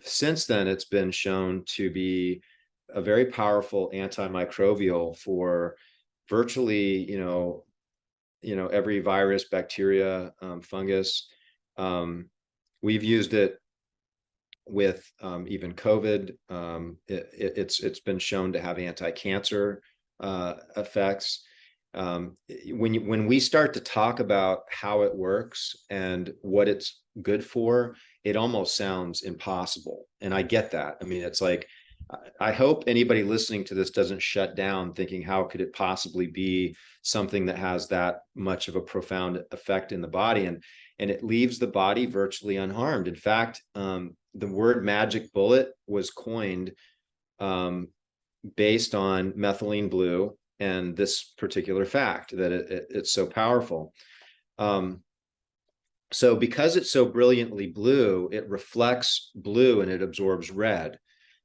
since then, it's been shown to be a very powerful antimicrobial for virtually, every virus, bacteria, fungus. We've used it with even COVID. It's been shown to have anti-cancer effects. When we start to talk about how it works and what it's good for, it almost sounds impossible. And I get that. I mean, it's like, I hope anybody listening to this doesn't shut down thinking, how could it possibly be something that has that much of a profound effect in the body? And it leaves the body virtually unharmed. In fact, the word magic bullet was coined based on methylene blue and this particular fact that it's so powerful. So because it's so brilliantly blue, it reflects blue and it absorbs red,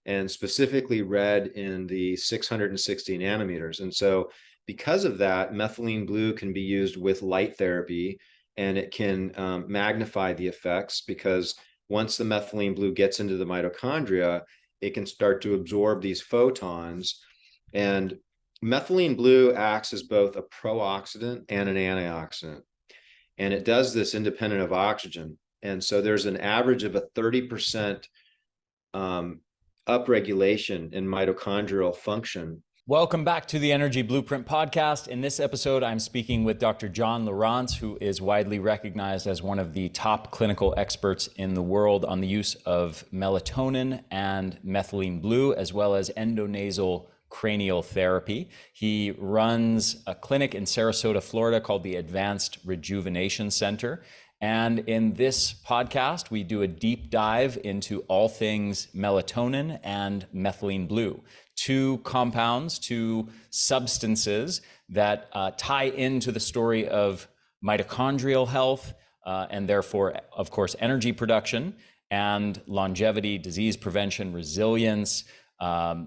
and specifically red in the 660 nanometers. And so because of that, methylene blue can be used with light therapy, and it can magnify the effects, because once the methylene blue gets into the mitochondria, it can start to absorb these photons. And methylene blue acts as both a pro-oxidant and an antioxidant. And it does this independent of oxygen. And so there's an average of a 30% upregulation in mitochondrial function. Welcome back to the Energy Blueprint Podcast. In this episode, I'm speaking with Dr. John Lieurance, who is widely recognized as one of the top clinical experts in the world on the use of melatonin and methylene blue, as well as endonasal cranial therapy. He runs a clinic in Sarasota, Florida called the Advanced Rejuvenation Center. And in this podcast, we do a deep dive into all things melatonin and methylene blue, two compounds, two substances that tie into the story of mitochondrial health and therefore, of course, energy production and longevity, disease prevention, resilience,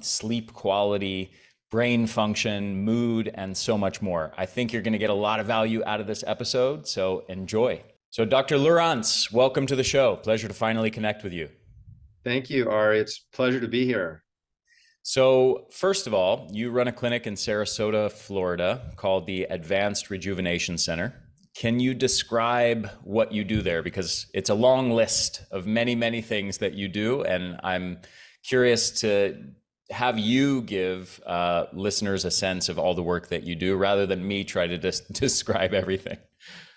sleep quality, brain function, mood, and so much more. I think you're going to get a lot of value out of this episode, so enjoy. So Dr. Lieurance, welcome to the show. Pleasure to finally connect with you. Thank you, Ari. It's a pleasure to be here. So first of all, you run a clinic in Sarasota, Florida called the Advanced Rejuvenation Center. Can you describe what you do there? Because it's a long list of many, many things that you do, and I'm curious to have you give listeners a sense of all the work that you do rather than me try to describe everything.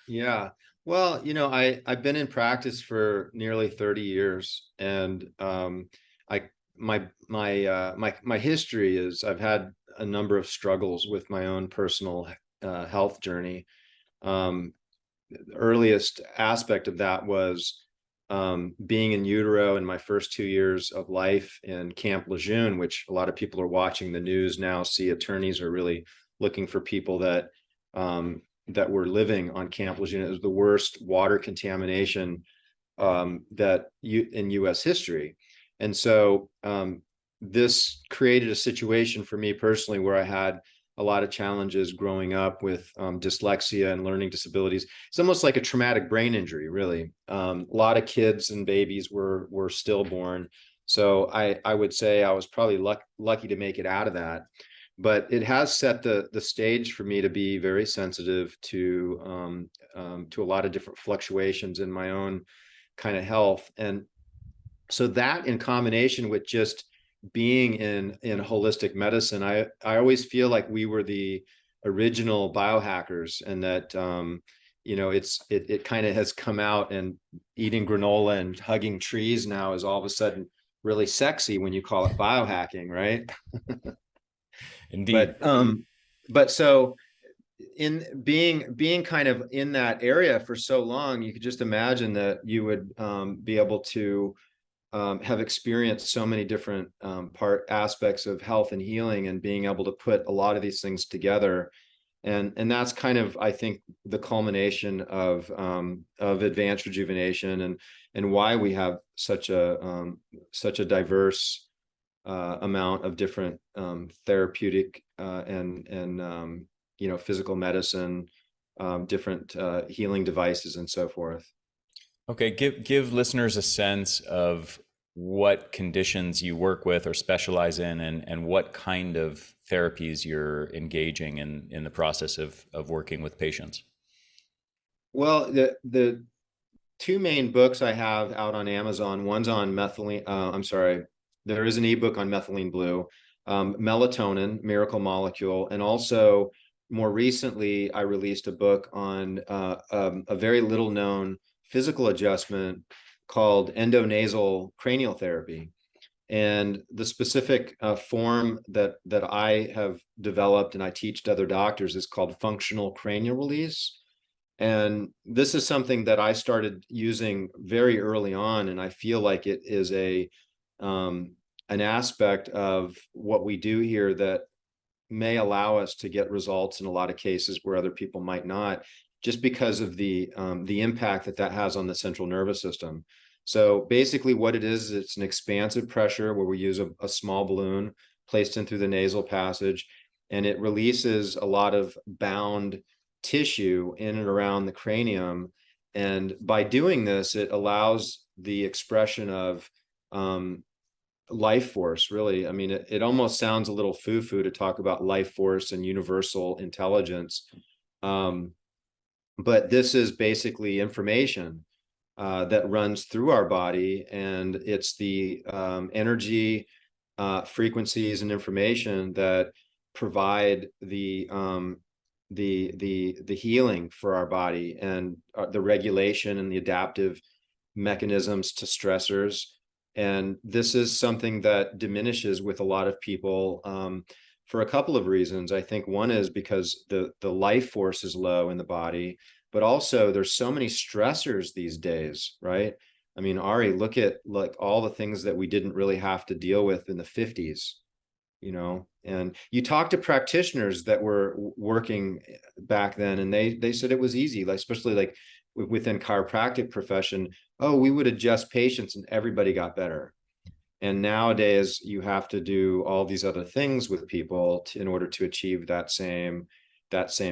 Yeah. Well, I've been in practice for nearly 30 years, and my history is I've had a number of struggles with my own personal health journey. The earliest aspect of that was being in utero in my first 2 years of life in Camp Lejeune, which a lot of people are watching the news now, see attorneys are really looking for people that were living on Camp Lejeune. It was the worst water contamination in U.S. history. And so this created a situation for me personally where I had a lot of challenges growing up with dyslexia and learning disabilities. It's almost like a traumatic brain injury, really. A lot of kids and babies were stillborn. So I would say I was probably lucky to make it out of that. But it has set the stage for me to be very sensitive to a lot of different fluctuations in my own kind of health. And so that, in combination with just being in holistic medicine, I always feel like we were the original biohackers, and that it kind of has come out, and eating granola and hugging trees now is all of a sudden really sexy when you call it biohacking, right? Indeed. But so in being kind of in that area for so long, you could just imagine that you would be able to have experienced so many different aspects of health and healing, and being able to put a lot of these things together. And that's kind of, I think, the culmination of advanced rejuvenation, and why we have such a diverse amount of different therapeutic and physical medicine, different healing devices, and so forth. Okay, give listeners a sense of what conditions you work with or specialize in, and what kind of therapies you're engaging in the process of working with patients. Well, the two main books I have out on Amazon, one's on methylene, I'm sorry, there is an ebook on methylene blue, melatonin, miracle molecule, and also more recently, I released a book on a very little known physical adjustment called endonasal cranial therapy. And the specific form that I have developed and I teach to other doctors is called functional cranial release. And this is something that I started using very early on, and I feel like it is an aspect of what we do here that may allow us to get results in a lot of cases where other people might not, just because of the impact that has on the central nervous system. So basically what it is, it's an expansive pressure where we use a small balloon placed in through the nasal passage, and it releases a lot of bound tissue in and around the cranium. And by doing this, it allows the expression of life force, really. I mean, it almost sounds a little foo-foo to talk about life force and universal intelligence. But this is basically information that runs through our body, and it's the energy, frequencies, and information that provide the healing for our body, and the regulation and the adaptive mechanisms to stressors. And this is something that diminishes with a lot of people for a couple of reasons. I think one is because the life force is low in the body, but also there's so many stressors these days, right? I mean, Ari, look at like all the things that we didn't really have to deal with in the 50s, you know. And you talk to practitioners that were working back then, and they said it was easy, like especially like within chiropractic profession. Oh, we would adjust patients and everybody got better. And nowadays you have to do all these other things with people in order to achieve that same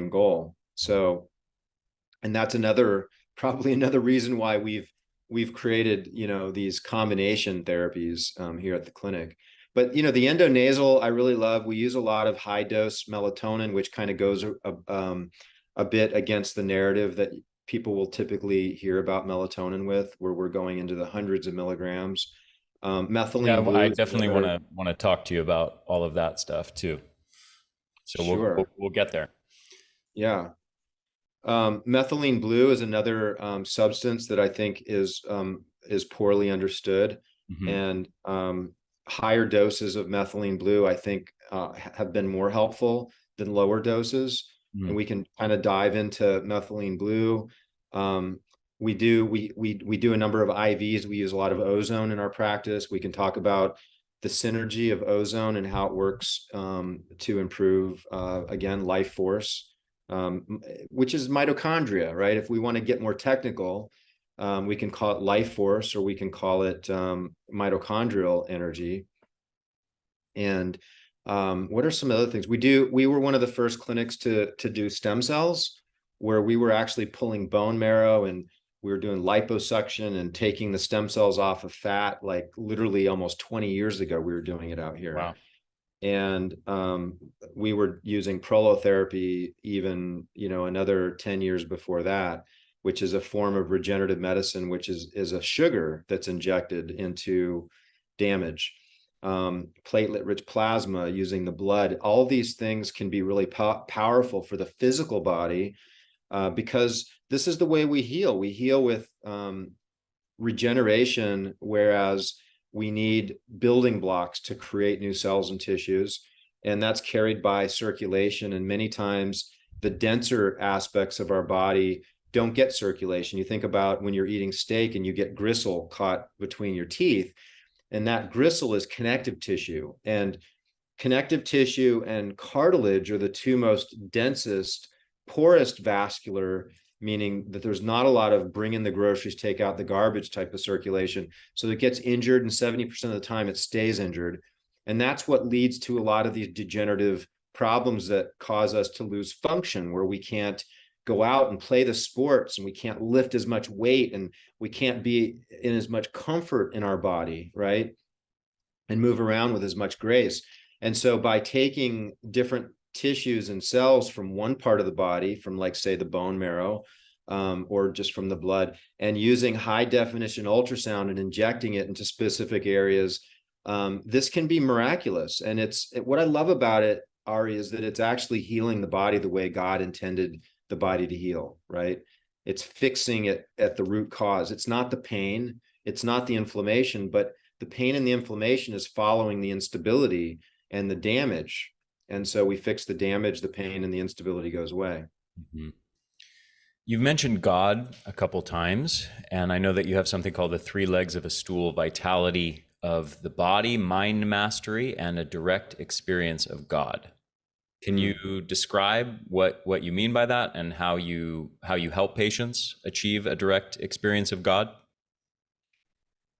goal. So, and that's probably another reason why we've created, you know, these combination therapies here at the clinic. But, you know, the endonasal, I really love. We use a lot of high dose melatonin, which kind of goes a bit against the narrative that people will typically hear about melatonin with, where we're going into the hundreds of milligrams. Methylene blue. I definitely want to talk to you about all of that stuff too. So Sure. we'll get there. Yeah. Methylene blue is another substance that I think is poorly understood. Mm-hmm. And higher doses of methylene blue, I think, have been more helpful than lower doses. Mm-hmm. And we can kind of dive into methylene blue. We do a number of IVs. We use a lot of ozone in our practice. We can talk about the synergy of ozone and how it works to improve, again, life force, which is mitochondria, right? If we want to get more technical, we can call it life force, or we can call it mitochondrial energy. And what are some other things we do? We were one of the first clinics to do stem cells, where we were actually pulling bone marrow, and we were doing liposuction and taking the stem cells off of fat, like literally almost 20 years ago, we were doing it out here. Wow. And we were using prolotherapy even, you know, another 10 years before that, which is a form of regenerative medicine, which is a sugar that's injected into damage. Platelet-rich plasma using the blood. All these things can be really powerful for the physical body, because this is the way we heal. We heal with regeneration, whereas we need building blocks to create new cells and tissues, and that's carried by circulation. And many times the denser aspects of our body don't get circulation. You think about when you're eating steak and you get gristle caught between your teeth, and that gristle is connective tissue. And connective tissue and cartilage are the two most densest, poorest vascular, meaning that there's not a lot of bring in the groceries, take out the garbage type of circulation. So it gets injured, and 70% of the time it stays injured. And that's what leads to a lot of these degenerative problems that cause us to lose function, where we can't go out and play the sports, and we can't lift as much weight, and we can't be in as much comfort in our body, right? And move around with as much grace. And so by taking different tissues and cells from one part of the body, from like, say, the bone marrow, or just from the blood, and using high definition ultrasound and injecting it into specific areas, this can be miraculous. And what I love about it, Ari, is that it's actually healing the body the way God intended the body to heal, right? It's fixing it at the root cause. It's not the pain, it's not the inflammation, but the pain and the inflammation is following the instability and the damage. And so we fix the damage, the pain, and the instability goes away. Mm-hmm. You've mentioned God a couple times, and I know that you have something called the 3 legs of a stool: vitality of the body, mind mastery, and a direct experience of God. Can you describe what you mean by that, and how you help patients achieve a direct experience of God?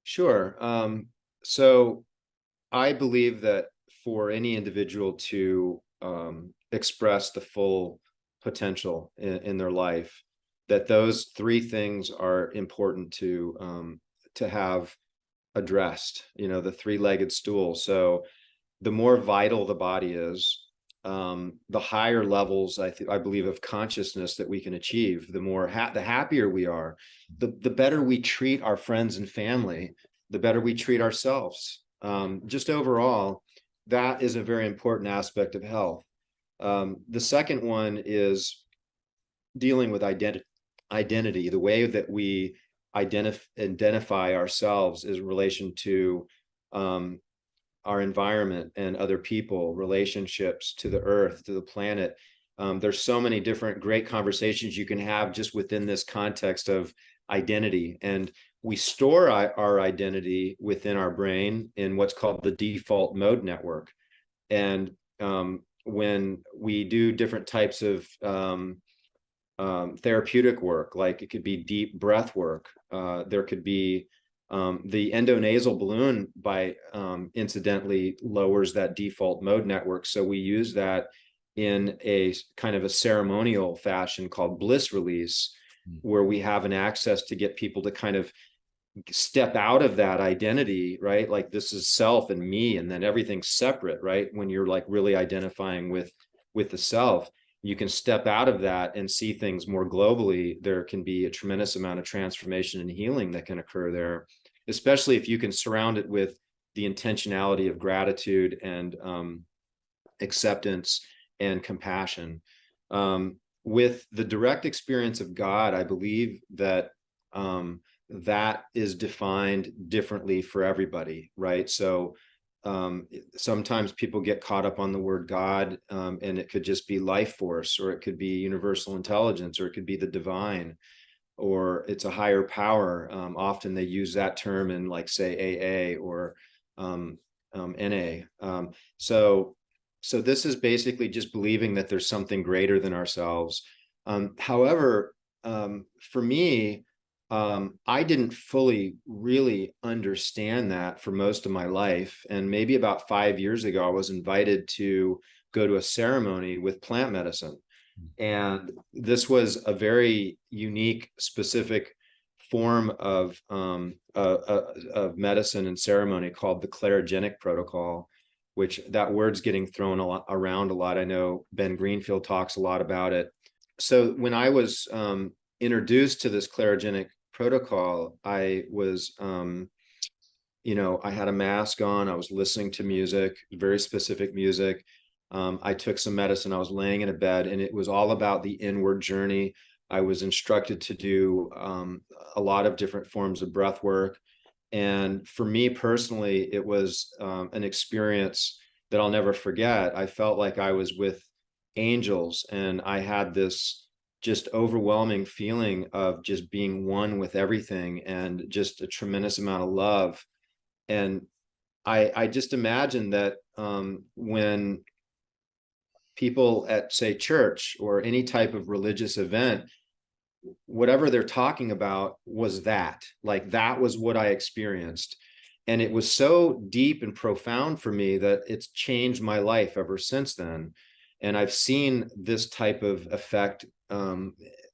Sure. So I believe that for any individual to express the full potential in their life, that those 3 things are important to have addressed. The 3-legged stool. So the more vital the body is, the higher levels I believe of consciousness that we can achieve. The more the happier we are, the better we treat our friends and family, the better we treat ourselves. Just overall, that is a very important aspect of health. The second one is dealing with identity. The way that we identify ourselves is in relation to our environment and other people, relationships to the earth, to the planet. There's so many different great conversations you can have just within this context of identity. And we store our identity within our brain in what's called the default mode network. And when we do different types of therapeutic work, like it could be deep breath work, there could be the endonasal balloon incidentally lowers that default mode network. So we use that in a kind of a ceremonial fashion called bliss release, where we have an access to get people to kind of step out of that identity, right? Like, this is self and me, and then everything's separate, right? When you're like really identifying with the self, you can step out of that and see things more globally. There can be a tremendous amount of transformation and healing that can occur there, especially if you can surround it with the intentionality of gratitude and acceptance and compassion. With the direct experience of God, I believe that that is defined differently for everybody, right? So sometimes people get caught up on the word God, and it could just be life force, or it could be universal intelligence, or it could be the divine, or it's a higher power. Often they use that term in, like, say, AA or NA. So this is basically just believing that there's something greater than ourselves. However, for me, I didn't fully really understand that for most of my life. And maybe about 5 years ago, I was invited to go to a ceremony with plant medicine. And this was a very unique, specific form of medicine and ceremony called the Clarogenic protocol, which that word's getting thrown around a lot. I know Ben Greenfield talks a lot about it. So when I was introduced to this Clarogenic protocol, I was, I had a mask on, I was listening to music, very specific music. I took some medicine, I was laying in a bed, and it was all about the inward journey. I was instructed to do a lot of different forms of breath work. And for me personally, it was an experience that I'll never forget. I felt like I was with angels, and I had this just overwhelming feeling of just being one with everything, and just a tremendous amount of love. And I just imagine that when people at, say, church or any type of religious event, whatever they're talking about was that, like, that was what I experienced. And it was so deep and profound for me that it's changed my life ever since then. And I've seen this type of effect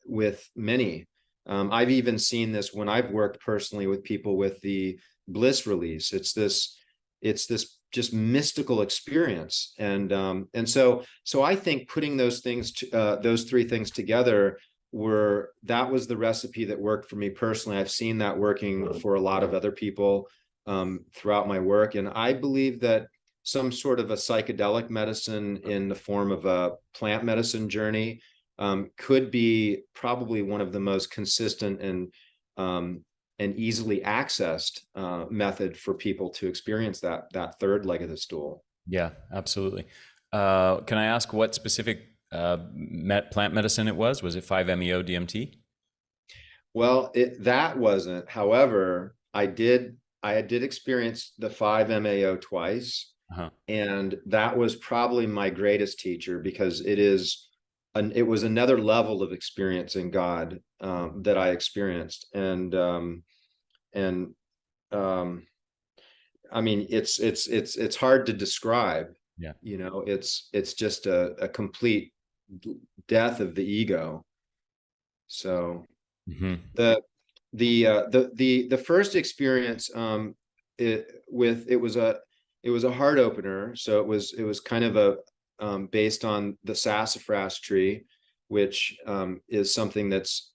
with many. I've even seen this when I've worked personally with people with the bliss release. It's this just mystical experience. And so I think putting those three things together, that was the recipe that worked for me personally. I've seen that working for a lot of other people throughout my work. And I believe that some sort of a psychedelic medicine in the form of a plant medicine journey could be probably one of the most consistent and easily accessed method for people to experience that third leg of the stool. Yeah, absolutely. Can I ask what specific plant medicine it was? Was it 5-MeO DMT? Well, that wasn't. However, I did experience the 5-MeO twice. Uh-huh. And that was probably my greatest teacher, because it was another level of experiencing God that I experienced. And I mean, it's hard to describe. Yeah. You know, it's just a complete death of the ego. So Mm-hmm. the first experience it was a heart opener. So it was kind of a based on the sassafras tree, which is something that's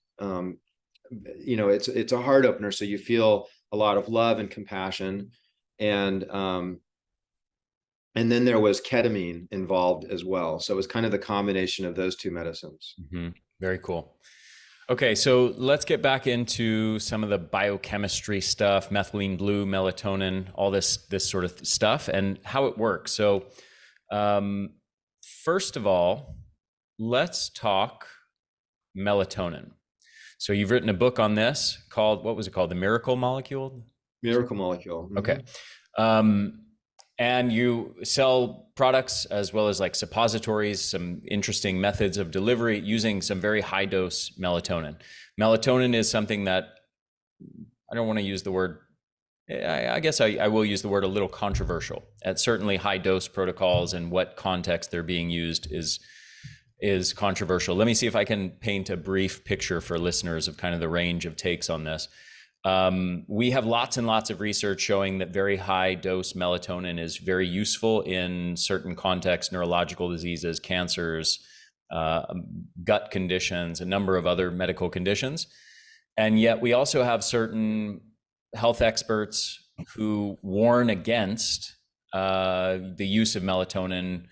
it's a heart opener. So you feel a lot of love and compassion, and then there was ketamine involved as well. So it was kind of the combination of those two medicines. Mm-hmm. Very cool. Okay, so let's get back into some of the biochemistry stuff, methylene blue, melatonin, all this sort of stuff, and how it works. So first of all, let's talk melatonin. So you've written a book on this called, what was it called? The Miracle Molecule? Miracle Molecule. Mm-hmm. Okay. And you sell products as well as like suppositories, some interesting methods of delivery using some very high dose melatonin. Melatonin is something that, I don't want to use the word, I guess I will use the word, a little controversial. At certainly high dose protocols and what context they're being used is controversial. Let me see if I can paint a brief picture for listeners of kind of the range of takes on this. We have lots and lots of research showing that very high dose melatonin is very useful in certain contexts, neurological diseases, cancers, gut conditions, a number of other medical conditions. And yet we also have certain health experts who warn against the use of melatonin,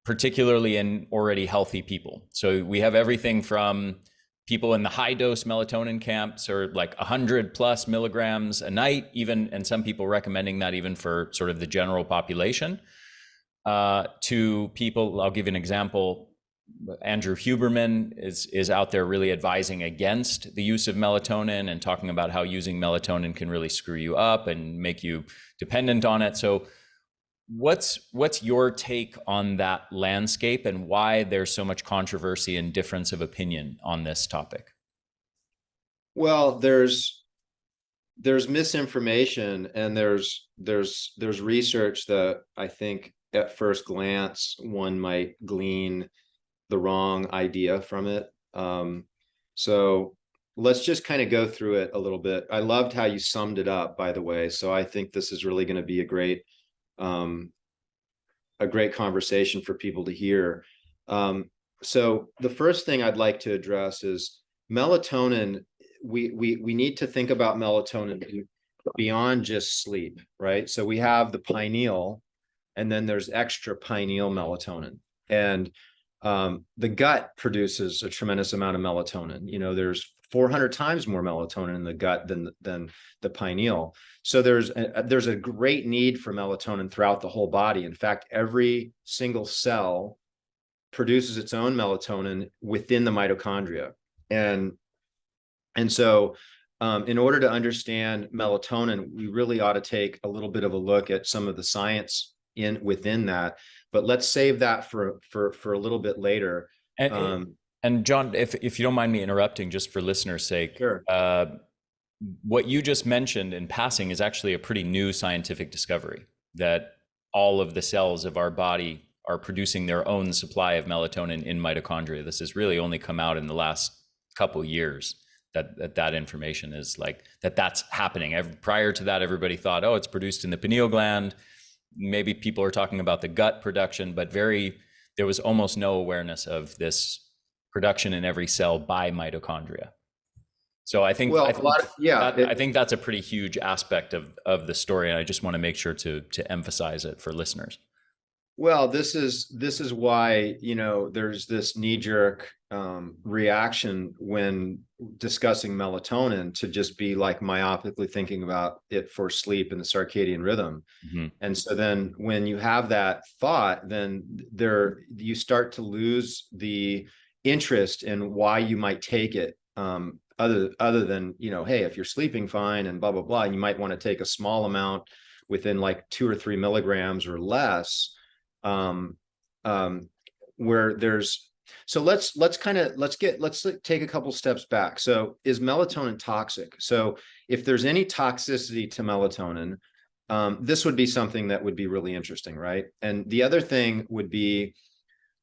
particularly in already healthy people. So we have everything from people in the high dose melatonin camps are like 100 plus milligrams a night, even, and some people recommending that even for sort of the general population, to people, I'll give you an example. Andrew Huberman is out there really advising against the use of melatonin and talking about how using melatonin can really screw you up and make you dependent on it. So what's your take on that landscape and why there's so much controversy and difference of opinion on this topic? Well, there's misinformation, and there's research that I think at first glance one might glean the wrong idea from it. So let's just kind of go through it a little bit. I loved how you summed it up, by the way. So I think this is really going to be a great conversation for people to hear. So the first thing I'd like to address is melatonin. We need to think about melatonin beyond just sleep, right? So we have the pineal, and then there's extra pineal melatonin, and the gut produces a tremendous amount of melatonin. You know, there's 400 times more melatonin in the gut than the pineal. So there's a great need for melatonin throughout the whole body. In fact, every single cell produces its own melatonin within the mitochondria. And so in order to understand melatonin, we really ought to take a little bit of a look at some of the science within that. But let's save that for a little bit later. And John, if you don't mind me interrupting, just for listeners' sake, sure. What you just mentioned in passing is actually a pretty new scientific discovery, that all of the cells of our body are producing their own supply of melatonin in mitochondria. This has really only come out in the last couple years that information is like that's happening. Prior to that, everybody thought, oh, it's produced in the pineal gland. Maybe people are talking about the gut production, but there was almost no awareness of this production in every cell by mitochondria. So I think I think that's a pretty huge aspect of the story, and I just want to make sure to emphasize it for listeners. Well, this is why, there's this knee-jerk reaction when discussing melatonin to just be like myopically thinking about it for sleep and the circadian rhythm. Mm-hmm. And so then when you have that thought, then you start to lose the interest in why you might take it. Other than, hey, if you're sleeping fine and blah, blah, blah, you might want to take a small amount within like 2 or 3 milligrams or less. Where there's, so let's take a couple steps back. So is melatonin toxic? So if there's any toxicity to melatonin, this would be something that would be really interesting, right? And the other thing would be,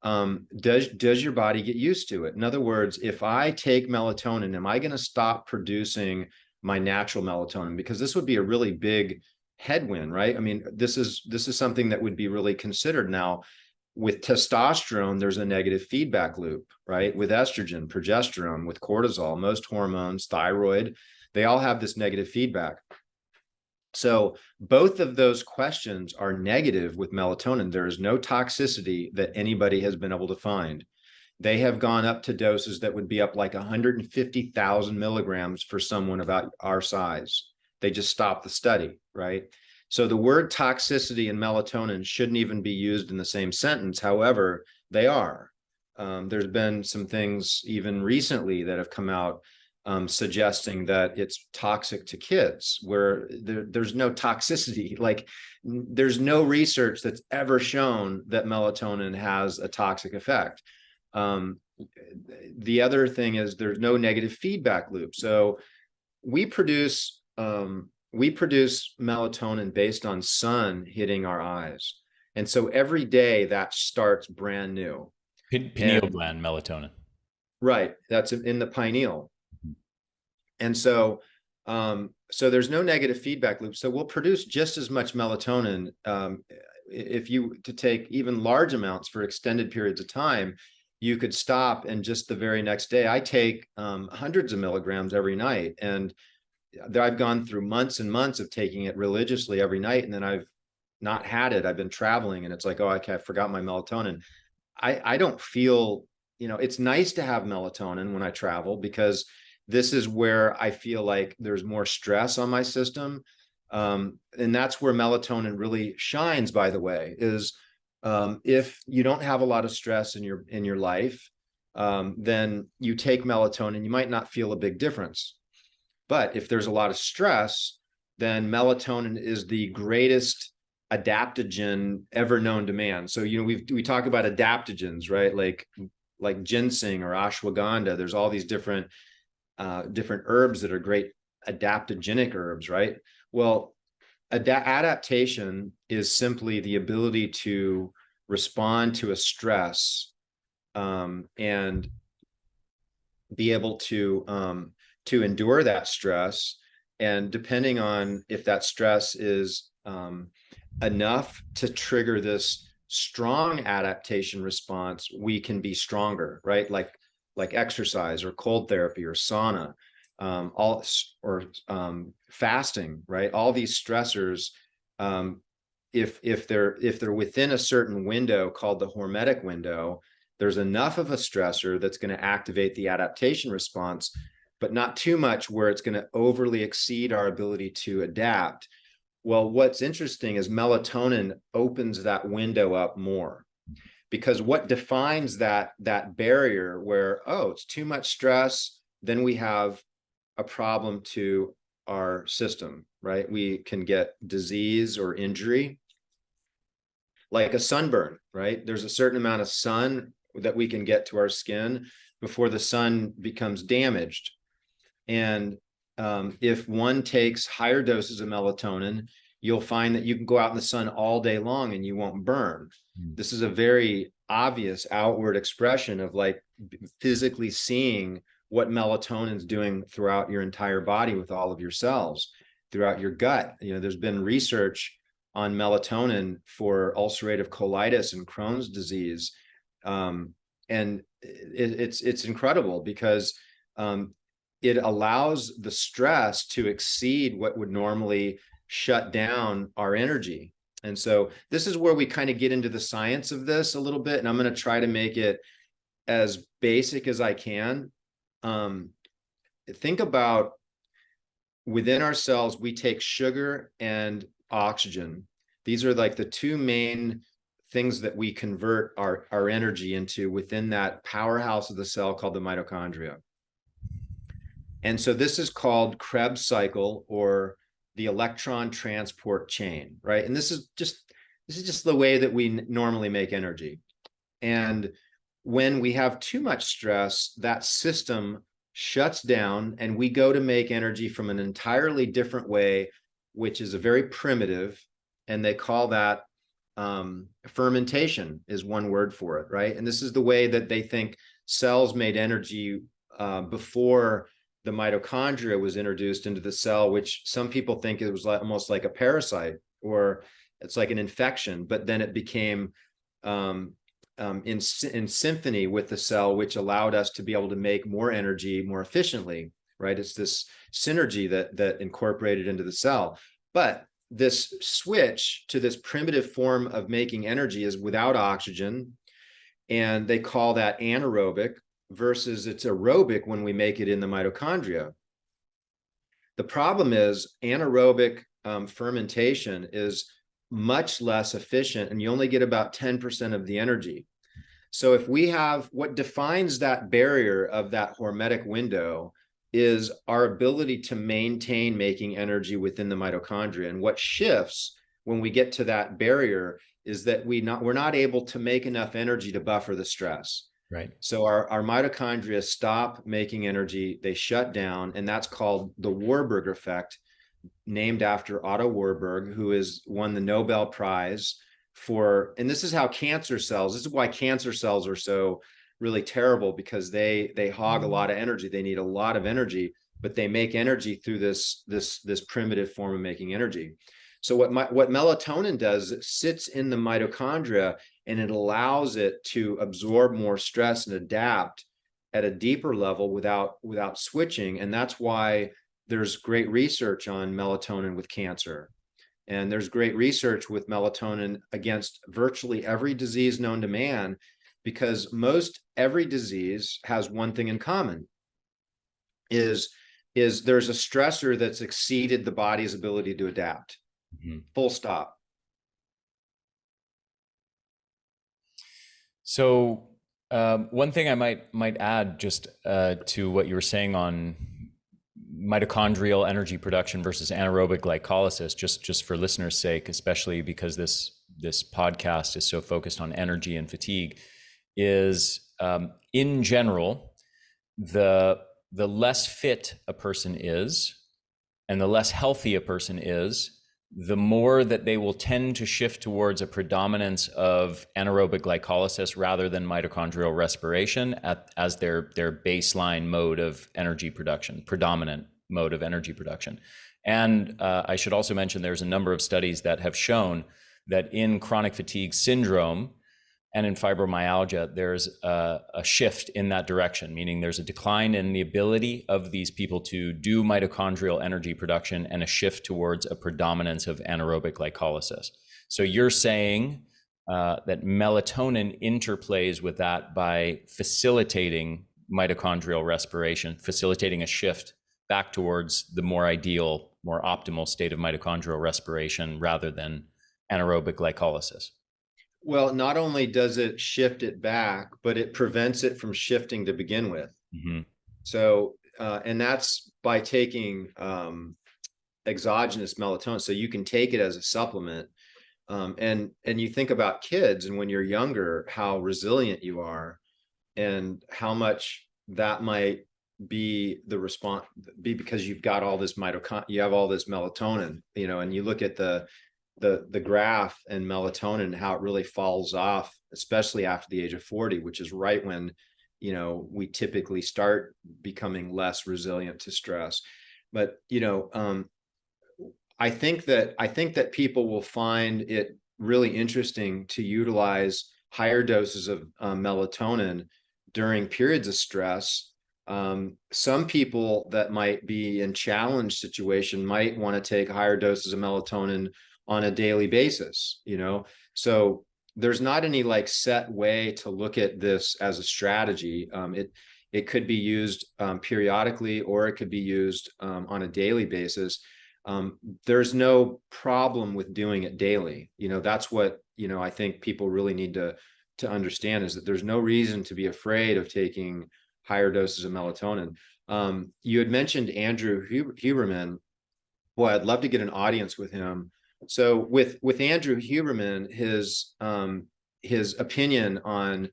does your body get used to it? In other words, if I take melatonin, am I going to stop producing my natural melatonin? Because this would be a really big headwind, right? I mean, this is something that would be really considered. Now, with testosterone, there's a negative feedback loop, right? With estrogen, progesterone, with cortisol, most hormones, thyroid, they all have this negative feedback. So both of those questions are negative with melatonin. There is no toxicity that anybody has been able to find. They have gone up to doses that would be up like 150,000 milligrams for someone about our size. They just stopped the study, right? So the word toxicity and melatonin shouldn't even be used in the same sentence. However, they are. There's been some things even recently that have come out suggesting that it's toxic to kids, where there's no toxicity. Like, there's no research that's ever shown that melatonin has a toxic effect. The other thing is there's no negative feedback loop. So we produce melatonin based on sun hitting our eyes. And so every day that starts brand new. Pineal gland melatonin. Right. That's in the pineal. And so there's no negative feedback loop. So we'll produce just as much melatonin if you to take even large amounts for extended periods of time. You could stop, and just the very next day, I take hundreds of milligrams every night. And I've gone through months and months of taking it religiously every night, and then I've not had it. I've been traveling, and it's like, oh, I forgot my melatonin. I don't feel, it's nice to have melatonin when I travel, because this is where I feel like there's more stress on my system. And that's where melatonin really shines, by the way, is if you don't have a lot of stress in your life, then you take melatonin, you might not feel a big difference. But if there's a lot of stress, then melatonin is the greatest adaptogen ever known to man. So, we talk about adaptogens, right? Like ginseng or ashwagandha. There's all these different herbs that are great adaptogenic herbs, right? Well, adaptation is simply the ability to respond to a stress and be able to endure that stress. And depending on if that stress is enough to trigger this strong adaptation response, we can be stronger, right? Like exercise or cold therapy or sauna, fasting, right? All these stressors, if they're within a certain window called the hormetic window, there's enough of a stressor that's going to activate the adaptation response, but not too much where it's going to overly exceed our ability to adapt. Well, what's interesting is melatonin opens that window up more. Because what defines that barrier where, oh, it's too much stress, then we have a problem to our system, right? We can get disease or injury, like a sunburn, right? There's a certain amount of sun that we can get to our skin before the sun becomes damaged. And if one takes higher doses of melatonin, you'll find that you can go out in the sun all day long and you won't burn. This is a very obvious outward expression of like physically seeing what melatonin is doing throughout your entire body with all of your cells, throughout your gut. There's been research on melatonin for ulcerative colitis and Crohn's disease. And it's incredible because it allows the stress to exceed what would normally shut down our energy. And so this is where we kind of get into the science of this a little bit, and I'm going to try to make it as basic as I can. Think about within our cells, we take sugar and oxygen. These are like the two main things that we convert our energy into within that powerhouse of the cell called the mitochondria. And so this is called Krebs cycle, or the electron transport chain, right? And this is just the way that we normally make energy. And when we have too much stress, that system shuts down and we go to make energy from an entirely different way, which is a very primitive, and they call that fermentation is one word for it, right? And this is the way that they think cells made energy before the mitochondria was introduced into the cell, which some people think it was almost like a parasite, or it's like an infection, but then it became in symphony with the cell, which allowed us to be able to make more energy more efficiently, right? It's this synergy that incorporated into the cell. But this switch to this primitive form of making energy is without oxygen, and they call that anaerobic, versus it's aerobic when we make it in the mitochondria. The problem is anaerobic fermentation is much less efficient, and you only get about 10% of the energy. So if we have, what defines that barrier of that hormetic window is our ability to maintain making energy within the mitochondria. And what shifts when we get to that barrier is that we're not able to make enough energy to buffer the stress. Right. So our mitochondria stop making energy, they shut down, and that's called the Warburg effect, named after Otto Warburg, who won the Nobel Prize for, and this is how cancer cells, this is why cancer cells are so really terrible, because they hog a lot of energy. They need a lot of energy, but they make energy through this primitive form of making energy. So what melatonin does, it sits in the mitochondria and it allows it to absorb more stress and adapt at a deeper level without switching. And that's why there's great research on melatonin with cancer. And there's great research with melatonin against virtually every disease known to man, because most every disease has one thing in common, is there's a stressor that's exceeded the body's ability to adapt. Mm-hmm. Full stop. So one thing I might add just to what you were saying on mitochondrial energy production versus anaerobic glycolysis, just for listeners' sake, especially because this podcast is so focused on energy and fatigue, is in general, the less fit a person is and the less healthy a person is, the more that they will tend to shift towards a predominance of anaerobic glycolysis rather than mitochondrial respiration as their baseline mode of energy production, predominant mode of energy production. And I should also mention there's a number of studies that have shown that in chronic fatigue syndrome and in fibromyalgia, there's a shift in that direction, meaning there's a decline in the ability of these people to do mitochondrial energy production and a shift towards a predominance of anaerobic glycolysis. So you're saying that melatonin interplays with that by facilitating mitochondrial respiration, facilitating a shift back towards the more ideal, more optimal state of mitochondrial respiration rather than anaerobic glycolysis. Well, not only does it shift it back, but it prevents it from shifting to begin with. Mm-hmm. So, and that's by taking exogenous melatonin. So you can take it as a supplement. And you think about kids, and when you're younger, how resilient you are and how much that might be the response, be because you've got all this you have all this melatonin, and you look at the graph and melatonin, how it really falls off, especially after the age of 40, which is right when, we typically start becoming less resilient to stress. But, I think that people will find it really interesting to utilize higher doses of melatonin during periods of stress. Some people that might be in challenge situation might want to take higher doses of melatonin on a daily basis, so there's not any like set way to look at this as a strategy. It could be used periodically, or it could be used on a daily basis. There's no problem with doing it daily. That's what, I think people really need to understand, is that there's no reason to be afraid of taking higher doses of melatonin. You had mentioned Andrew Huberman. Boy, I'd love to get an audience with him. So with Andrew Huberman, his opinion on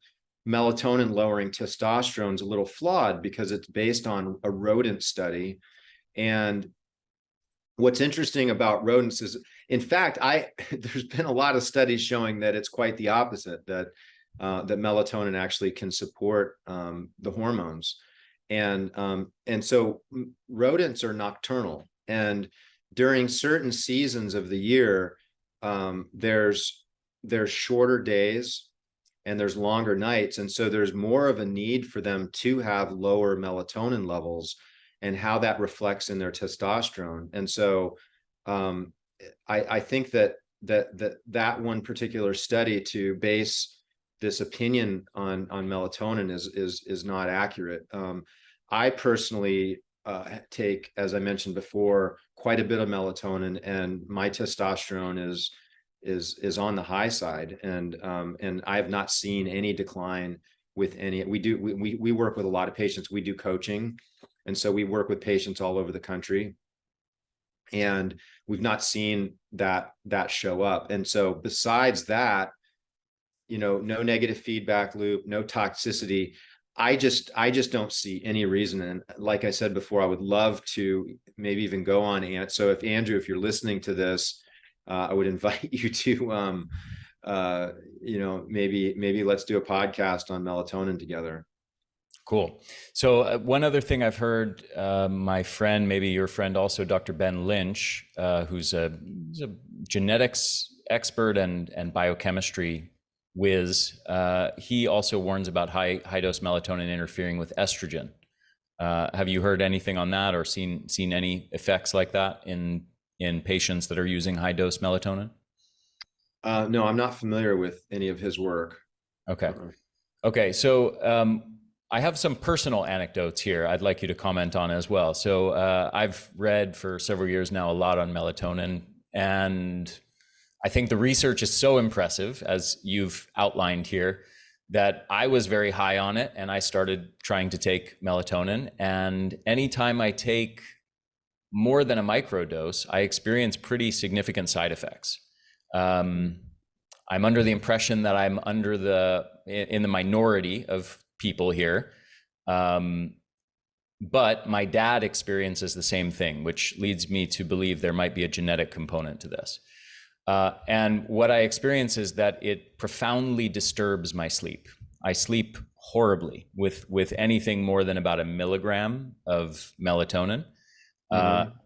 melatonin lowering testosterone is a little flawed because it's based on a rodent study. And what's interesting about rodents is, in fact, there's been a lot of studies showing that it's quite the opposite, that melatonin actually can support the hormones. And so rodents are nocturnal, and during certain seasons of the year, there's shorter days and there's longer nights. And so there's more of a need for them to have lower melatonin levels, and how that reflects in their testosterone. And so I think that one particular study to base this opinion on melatonin is not accurate. I personally take, as I mentioned before, quite a bit of melatonin, and my testosterone is on the high side, and I have not seen any decline with any. We work with a lot of patients. We do coaching, and so we work with patients all over the country, and we've not seen that show up. And so besides that, no negative feedback loop, no toxicity. I just don't see any reason. And like I said before, I would love to maybe even go on. So if Andrew, if you're listening to this, I would invite you to, maybe let's do a podcast on melatonin together. Cool. So one other thing I've heard, my friend, maybe your friend also, Dr. Ben Lynch, who's a genetics expert and biochemistry whiz, he also warns about high dose melatonin interfering with estrogen. Have you heard anything on that, or seen any effects like that in patients that are using high dose melatonin? No, I'm not familiar with any of his work. Okay. Okay. So I have some personal anecdotes here I'd like you to comment on as well. So I've read for several years now a lot on melatonin, and I think the research is so impressive, as you've outlined here, that I was very high on it, and I started trying to take melatonin. And anytime I take more than a microdose, I experience pretty significant side effects. I'm under the impression that I'm in the minority of people here. But my dad experiences the same thing, which leads me to believe there might be a genetic component to this. And what I experience is that it profoundly disturbs my sleep. I sleep horribly with anything more than about 1 milligram of melatonin.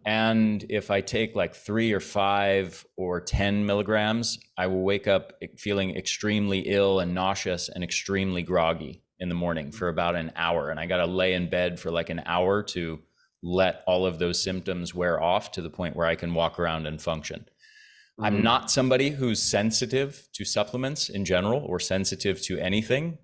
And if I take like 3 or 5 or 10 milligrams, I will wake up feeling extremely ill and nauseous and extremely groggy in the morning for about an hour. And I got to lay in bed for like an hour to let all of those symptoms wear off to the point where I can walk around and function. I'm not somebody who's sensitive to supplements in general, or sensitive to anything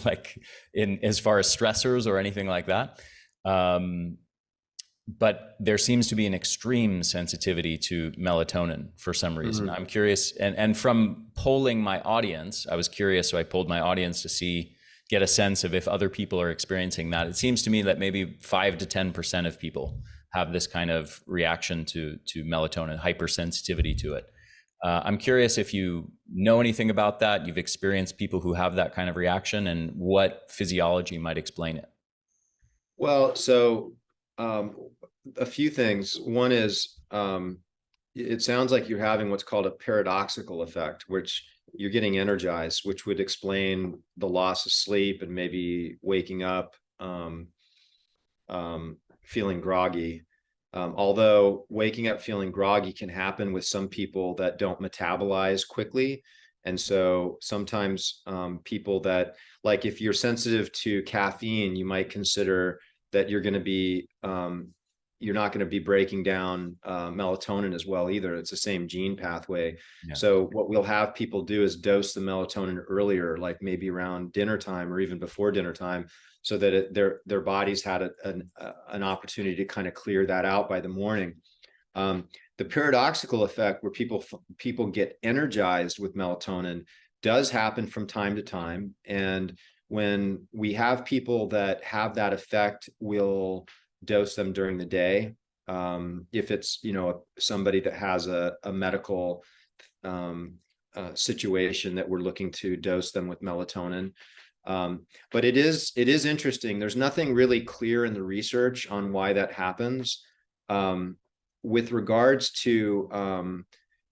like as far as stressors or anything like that. But there seems to be an extreme sensitivity to melatonin for some reason. I'm curious, and from polling my audience, I was curious, so I polled my audience to get a sense of if other people are experiencing that. It seems to me that maybe 5 to 10% of people have this kind of reaction to melatonin, hypersensitivity to it. I'm curious if you know anything about that, you've experienced people who have that kind of reaction, and what physiology might explain it. Well, so a few things. One is it sounds like you're having what's called a paradoxical effect, which you're getting energized, which would explain the loss of sleep and maybe waking up feeling groggy. Although waking up feeling groggy can happen with some people that don't metabolize quickly. And so sometimes people that, like if you're sensitive to caffeine, you might consider that you're not going to be breaking down melatonin as well either. It's the same gene pathway. Yeah. So what we'll have people do is dose the melatonin earlier, like maybe around dinner time or even before dinner time, so that their bodies had an opportunity to kind of clear that out by the morning. The paradoxical effect where people get energized with melatonin does happen from time to time. And when we have people that have that effect, we'll dose them during the day. If it's, somebody that has a medical situation that we're looking to dose them with melatonin. But it is interesting. There's nothing really clear in the research on why that happens. With regards to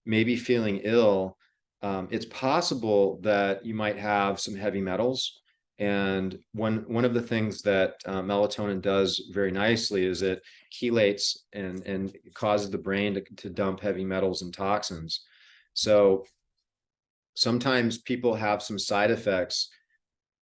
maybe feeling ill, it's possible that you might have some heavy metals. And one of the things that melatonin does very nicely is it chelates and causes the brain to dump heavy metals and toxins. So sometimes people have some side effects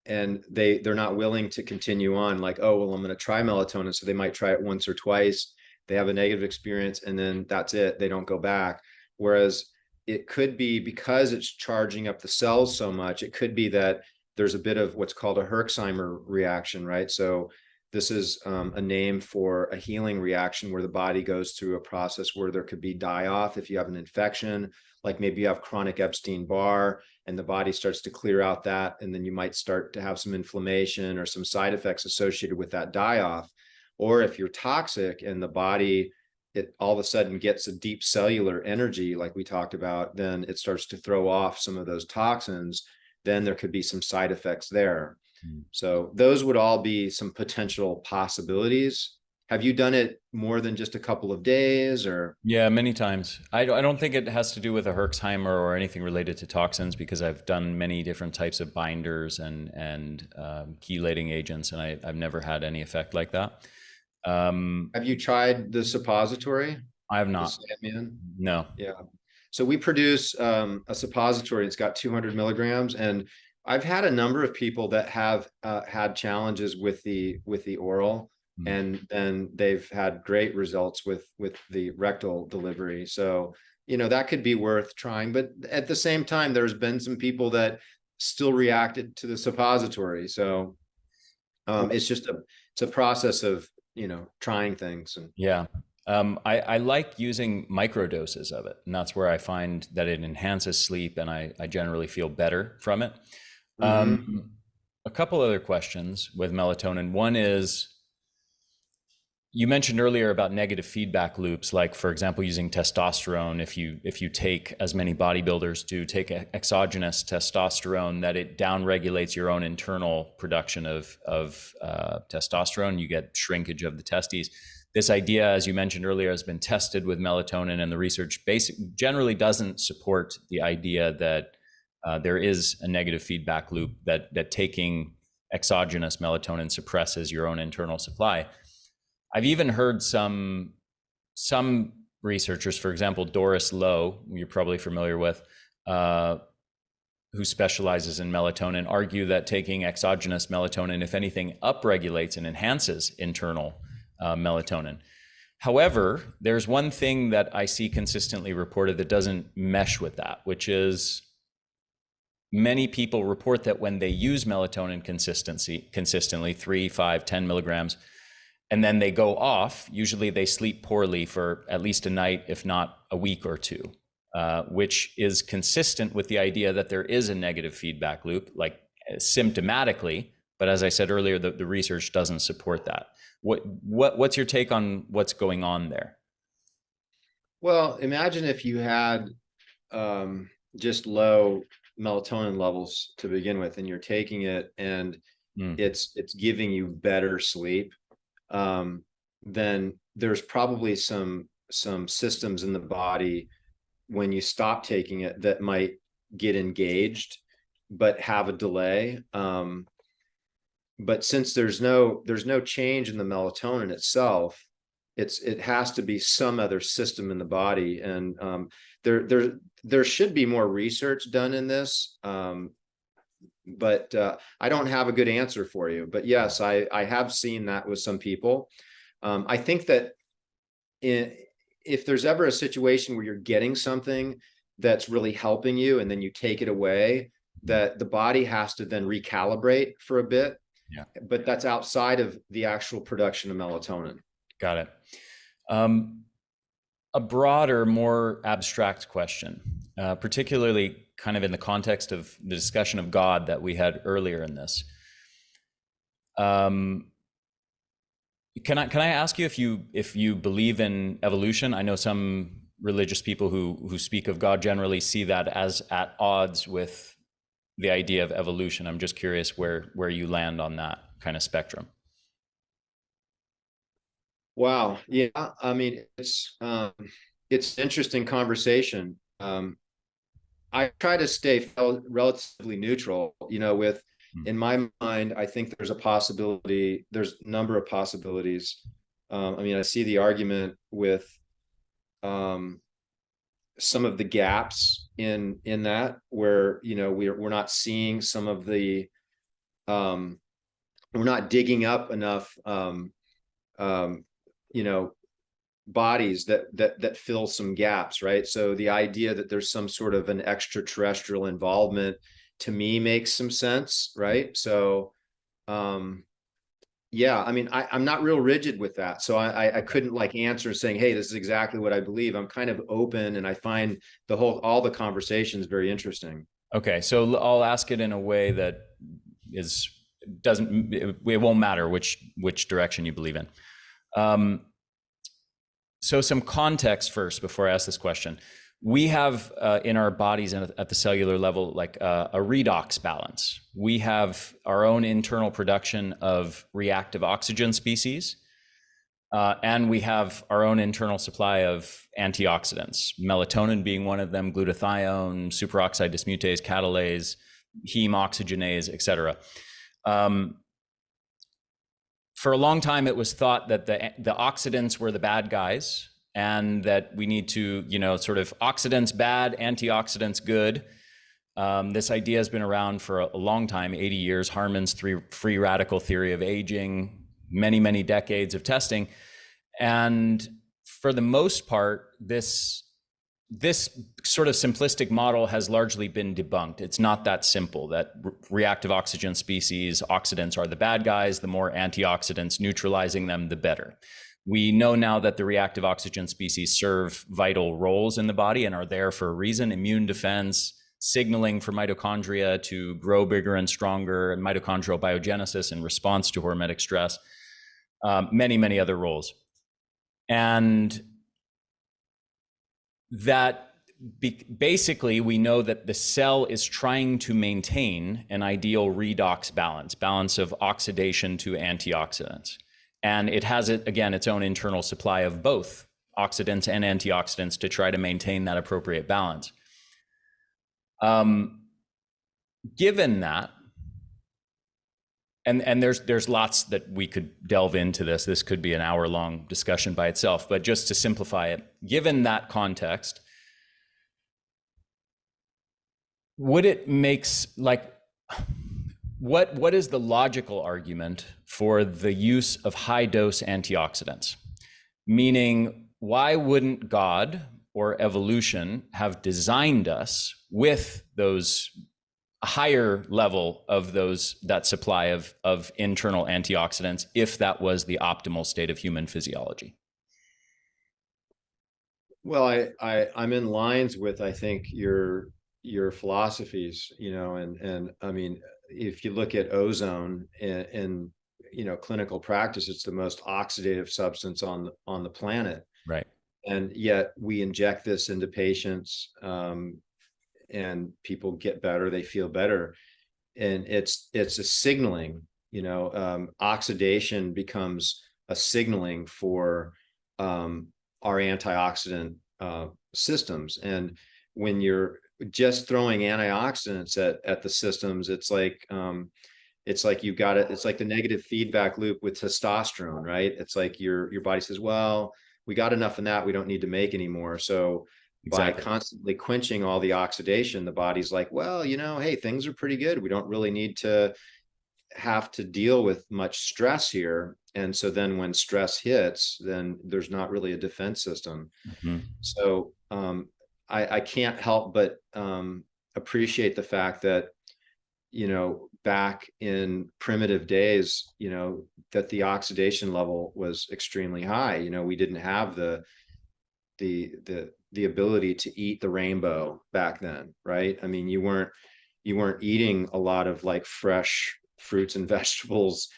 and they're not willing to continue on, like, oh, well, I'm going to try melatonin. So they might try it once or twice. They have a negative experience and then that's it. They don't go back. Whereas it could be because it's charging up the cells so much, it could be that there's a bit of what's called a Herxheimer reaction, right? So this is a name for a healing reaction where the body goes through a process where there could be die-off if you have an infection, like maybe you have chronic Epstein-Barr and the body starts to clear out that, and then you might start to have some inflammation or some side effects associated with that die-off. Or if you're toxic and the body, it all of a sudden gets a deep cellular energy, like we talked about, then it starts to throw off some of those toxins, then there could be some side effects there. So those would all be some potential possibilities. Have you done it more than just a couple of days or? Yeah, many times. I don't think it has to do with a Herxheimer or anything related to toxins because I've done many different types of binders and chelating agents, and I've never had any effect like that. Have you tried the suppository? I have The not. Sandman? No. Yeah. So we produce a suppository. It's got 200 milligrams, and I've had a number of people that have had challenges with the oral, Mm. and then they've had great results with the rectal delivery. So that could be worth trying. But at the same time, there's been some people that still reacted to the suppository. So it's a process of trying things. And Yeah. I like using microdoses of it, and that's where I find that it enhances sleep and I generally feel better from it. Mhm. A couple other questions with melatonin. One is, you mentioned earlier about negative feedback loops, like for example, using testosterone. If you take, as many bodybuilders do, take exogenous testosterone, that it downregulates your own internal production of testosterone. You get shrinkage of the testes. This idea, as you mentioned earlier, has been tested with melatonin, and the research generally doesn't support the idea that there is a negative feedback loop, that taking exogenous melatonin suppresses your own internal supply. I've even heard some researchers, for example, Doris Lowe, you're probably familiar with, who specializes in melatonin, argue that taking exogenous melatonin, if anything, upregulates and enhances internal melatonin. However, there's one thing that I see consistently reported that doesn't mesh with that, which is many people report that when they use melatonin consistently, 3, 5, 10 milligrams, and then they go off, usually they sleep poorly for at least a night, if not a week or two, which is consistent with the idea that there is a negative feedback loop, like symptomatically. But as I said earlier, the research doesn't support that. What's your take on what's going on there? Well, imagine if you had just low melatonin levels to begin with, and you're taking it and Mm. it's giving you better sleep. then there's probably some systems in the body when you stop taking it that might get engaged but have a delay. But since there's no change in the melatonin itself, it has to be some other system in the body. And there should be more research done in this. But I don't have a good answer for you. But yes, I have seen that with some people. I think that if there's ever a situation where you're getting something that's really helping you and then you take it away, that the body has to then recalibrate for a bit. Yeah. But that's outside of the actual production of melatonin. Got it. A broader, more abstract question, particularly kind of in the context of the discussion of God that we had earlier in this. Can I ask you if you believe in evolution? I know some religious people who speak of God generally see that as at odds with the idea of evolution. I'm just curious where you land on that kind of spectrum. Wow. Yeah. I mean, it's an interesting conversation. I try to stay relatively neutral, with, in my mind, I think there's a possibility, there's a number of possibilities. I mean, I see the argument with some of the gaps in that, where, we're not seeing some of the, we're not digging up enough, bodies that fill some gaps, right? So the idea that there's some sort of an extraterrestrial involvement, to me, makes some sense, right? So yeah, I mean, I'm not real rigid with that, so I couldn't like answer saying, hey, this is exactly what I believe. I'm kind of open, and I find all the conversations very interesting. Okay, so I'll ask it in a way that it won't matter which direction you believe in. So some context first before I ask this question. We have in our bodies and at the cellular level, like a redox balance. We have our own internal production of reactive oxygen species, and we have our own internal supply of antioxidants, melatonin being one of them, glutathione, superoxide dismutase, catalase, heme oxygenase, et cetera. For a long time, it was thought that the oxidants were the bad guys, and that we need to, sort of oxidants bad, antioxidants good. This idea has been around for a long time, 80 years, Harman's free radical theory of aging, many, many decades of testing. And for the most part, this sort of simplistic model has largely been debunked. It's not that simple, that reactive oxygen species, oxidants are the bad guys. The more antioxidants neutralizing them, the better. We know now that the reactive oxygen species serve vital roles in the body and are there for a reason: immune defense, signaling for mitochondria to grow bigger and stronger, and mitochondrial biogenesis in response to hormetic stress, many, many other roles. And that basically, we know that the cell is trying to maintain an ideal redox balance of oxidation to antioxidants. And it has, its own internal supply of both oxidants and antioxidants to try to maintain that appropriate balance. Given that, and there's lots that we could delve into this. This could be an hour-long discussion by itself, but just to simplify it, given that context, what is the logical argument for the use of high-dose antioxidants? Meaning, why wouldn't God or evolution have designed us with those higher level of that supply of internal antioxidants, if that was the optimal state of human physiology? Well, I'm in lines with, I think, your philosophies, and I mean, if you look at ozone in clinical practice, it's the most oxidative substance on the planet. Right. And yet we inject this into patients, and people get better, they feel better. And it's a signaling, oxidation becomes a signaling for our antioxidant systems. And when you're just throwing antioxidants at the systems, it's like you've got it. It's like the negative feedback loop with testosterone, right? It's like your body says, well, we got enough in that, we don't need to make anymore. So by Exactly. constantly quenching all the oxidation, the body's like, well, hey, things are pretty good. We don't really need to have to deal with much stress here. And so then when stress hits, then there's not really a defense system. Mhm. So I can't help but appreciate the fact that, back in primitive days, that the oxidation level was extremely high. We didn't have the ability to eat the rainbow back then, right? I mean, you weren't eating a lot of like fresh fruits and vegetables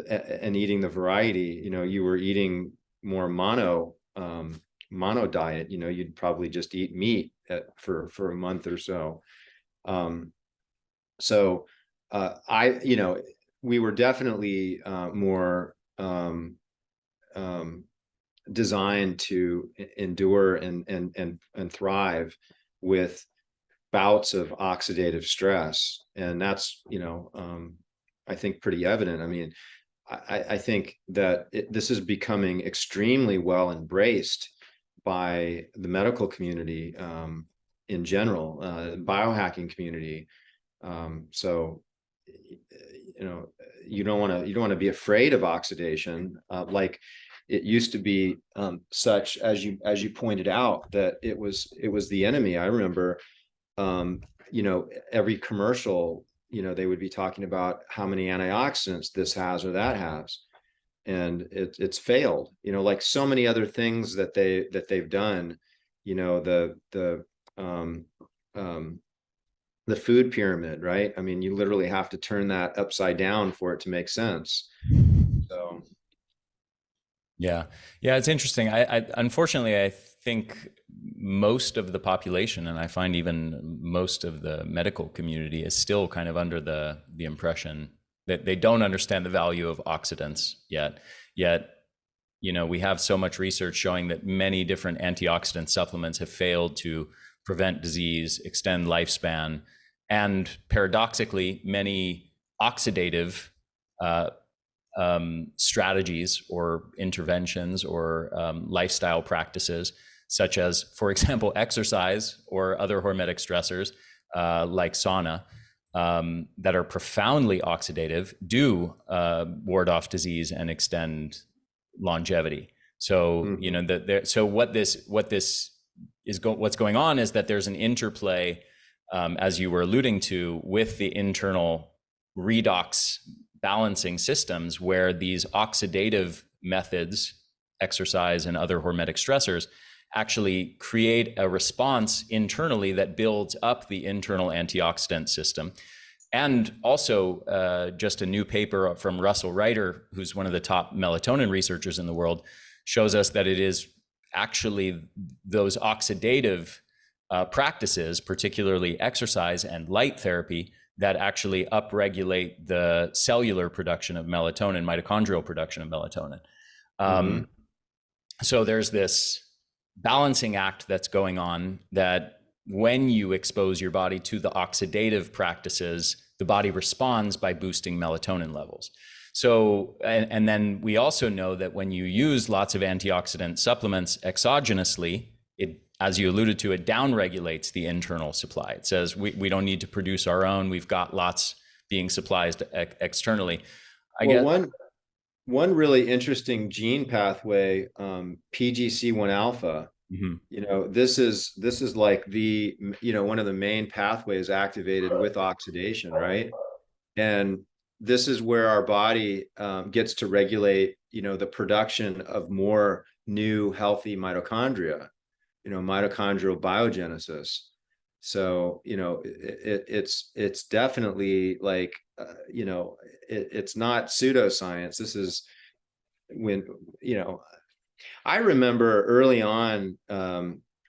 and eating the variety. You were eating more mono diet. You'd probably just eat meat for a month or so. Um, so we were definitely more designed to endure and thrive with bouts of oxidative stress. And that's, I think pretty evident. I mean, I think that this is becoming extremely well embraced by the medical community in general, biohacking community. So, you don't want to be afraid of oxidation, like it used to be, such as you pointed out, that it was the enemy. I remember, um, every commercial, they would be talking about how many antioxidants this has or that has, and it's failed. Like so many other things that they've done. Um, um, the food pyramid, right? I mean, you literally have to turn that upside down for it to make sense. So, Yeah. Yeah, it's interesting. I unfortunately I think most of the population, and I find even most of the medical community, is still kind of under the impression that they don't understand the value of oxidants yet. Yet, we have so much research showing that many different antioxidant supplements have failed to prevent disease, extend lifespan, and paradoxically, many oxidative strategies or interventions or lifestyle practices, such as, for example, exercise or other hormetic stressors like sauna, that are profoundly oxidative, do ward off disease and extend longevity. So, so what's going on is that there's an interplay, as you were alluding to, with the internal redox balancing systems, where these oxidative methods, exercise and other hormetic stressors, actually create a response internally that builds up the internal antioxidant system. And also, just a new paper from Russell Reiter, who's one of the top melatonin researchers in the world, shows us that it is actually those oxidative practices, particularly exercise and light therapy, that actually upregulate the cellular production of melatonin, mitochondrial production of melatonin. mm-hmm. So there's this balancing act that's going on, that when you expose your body to the oxidative practices, the body responds by boosting melatonin levels. So, and then we also know that when you use lots of antioxidant supplements exogenously, it, as you alluded to, it downregulates the internal supply. It says we don't need to produce our own. We've got lots being supplied externally. I Well, guess. one really interesting gene pathway, PGC1 alpha. Mhm. This is like the one of the main pathways activated with oxidation, right? And this is where our body gets to regulate, the production of more new healthy mitochondria, mitochondrial biogenesis. So, it's definitely like, it's not pseudoscience. This is when, I remember early on,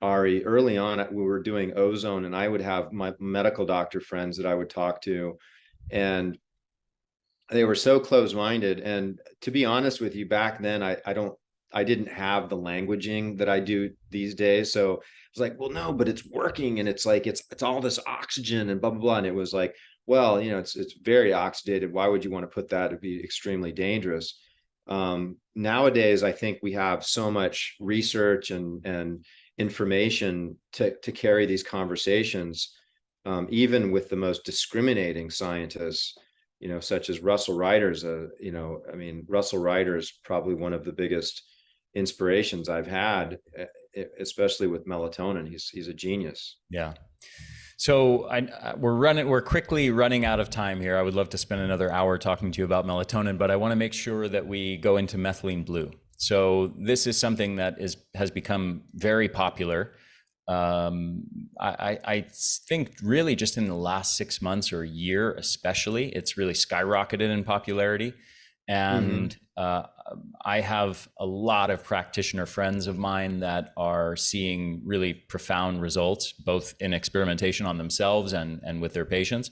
Ari, early on, we were doing ozone, and I would have my medical doctor friends that I would talk to, and they were so close-minded. And to be honest with you, back then, I didn't have the languaging that I do these days. So I was like, well, no, but it's working. And it's like, it's all this oxygen and blah, blah, blah. And it was like, well, it's very oxidated. Why would you want to put that? It'd be extremely dangerous. Nowadays, I think we have so much research and information to carry these conversations, even with the most discriminating scientists, such as Russell Ryder's. I mean, Russell Ryder is probably one of the biggest inspirations I've had, especially with melatonin. He's a genius. Yeah. So we're quickly running out of time here. I would love to spend another hour talking to you about melatonin, but I want to make sure that we go into methylene blue. So this is something that has become very popular. I think really just in the last 6 months or a year, especially, it's really skyrocketed in popularity. And I have a lot of practitioner friends of mine that are seeing really profound results, both in experimentation on themselves and with their patients.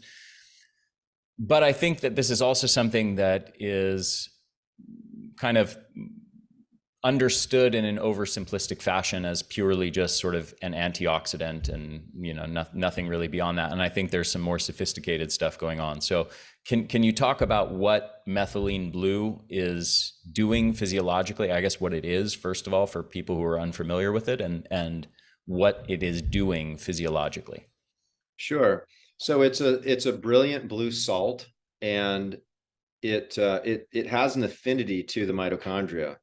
But I think that this is also something that is kind of understood in an oversimplistic fashion as purely just sort of an antioxidant, and nothing really beyond that. And I think there's some more sophisticated stuff going on. So can you talk about what methylene blue is doing physiologically? I guess what it is, first of all, for people who are unfamiliar with it, and what it is doing physiologically. Sure. So it's a brilliant blue salt, and it has an affinity to the mitochondria.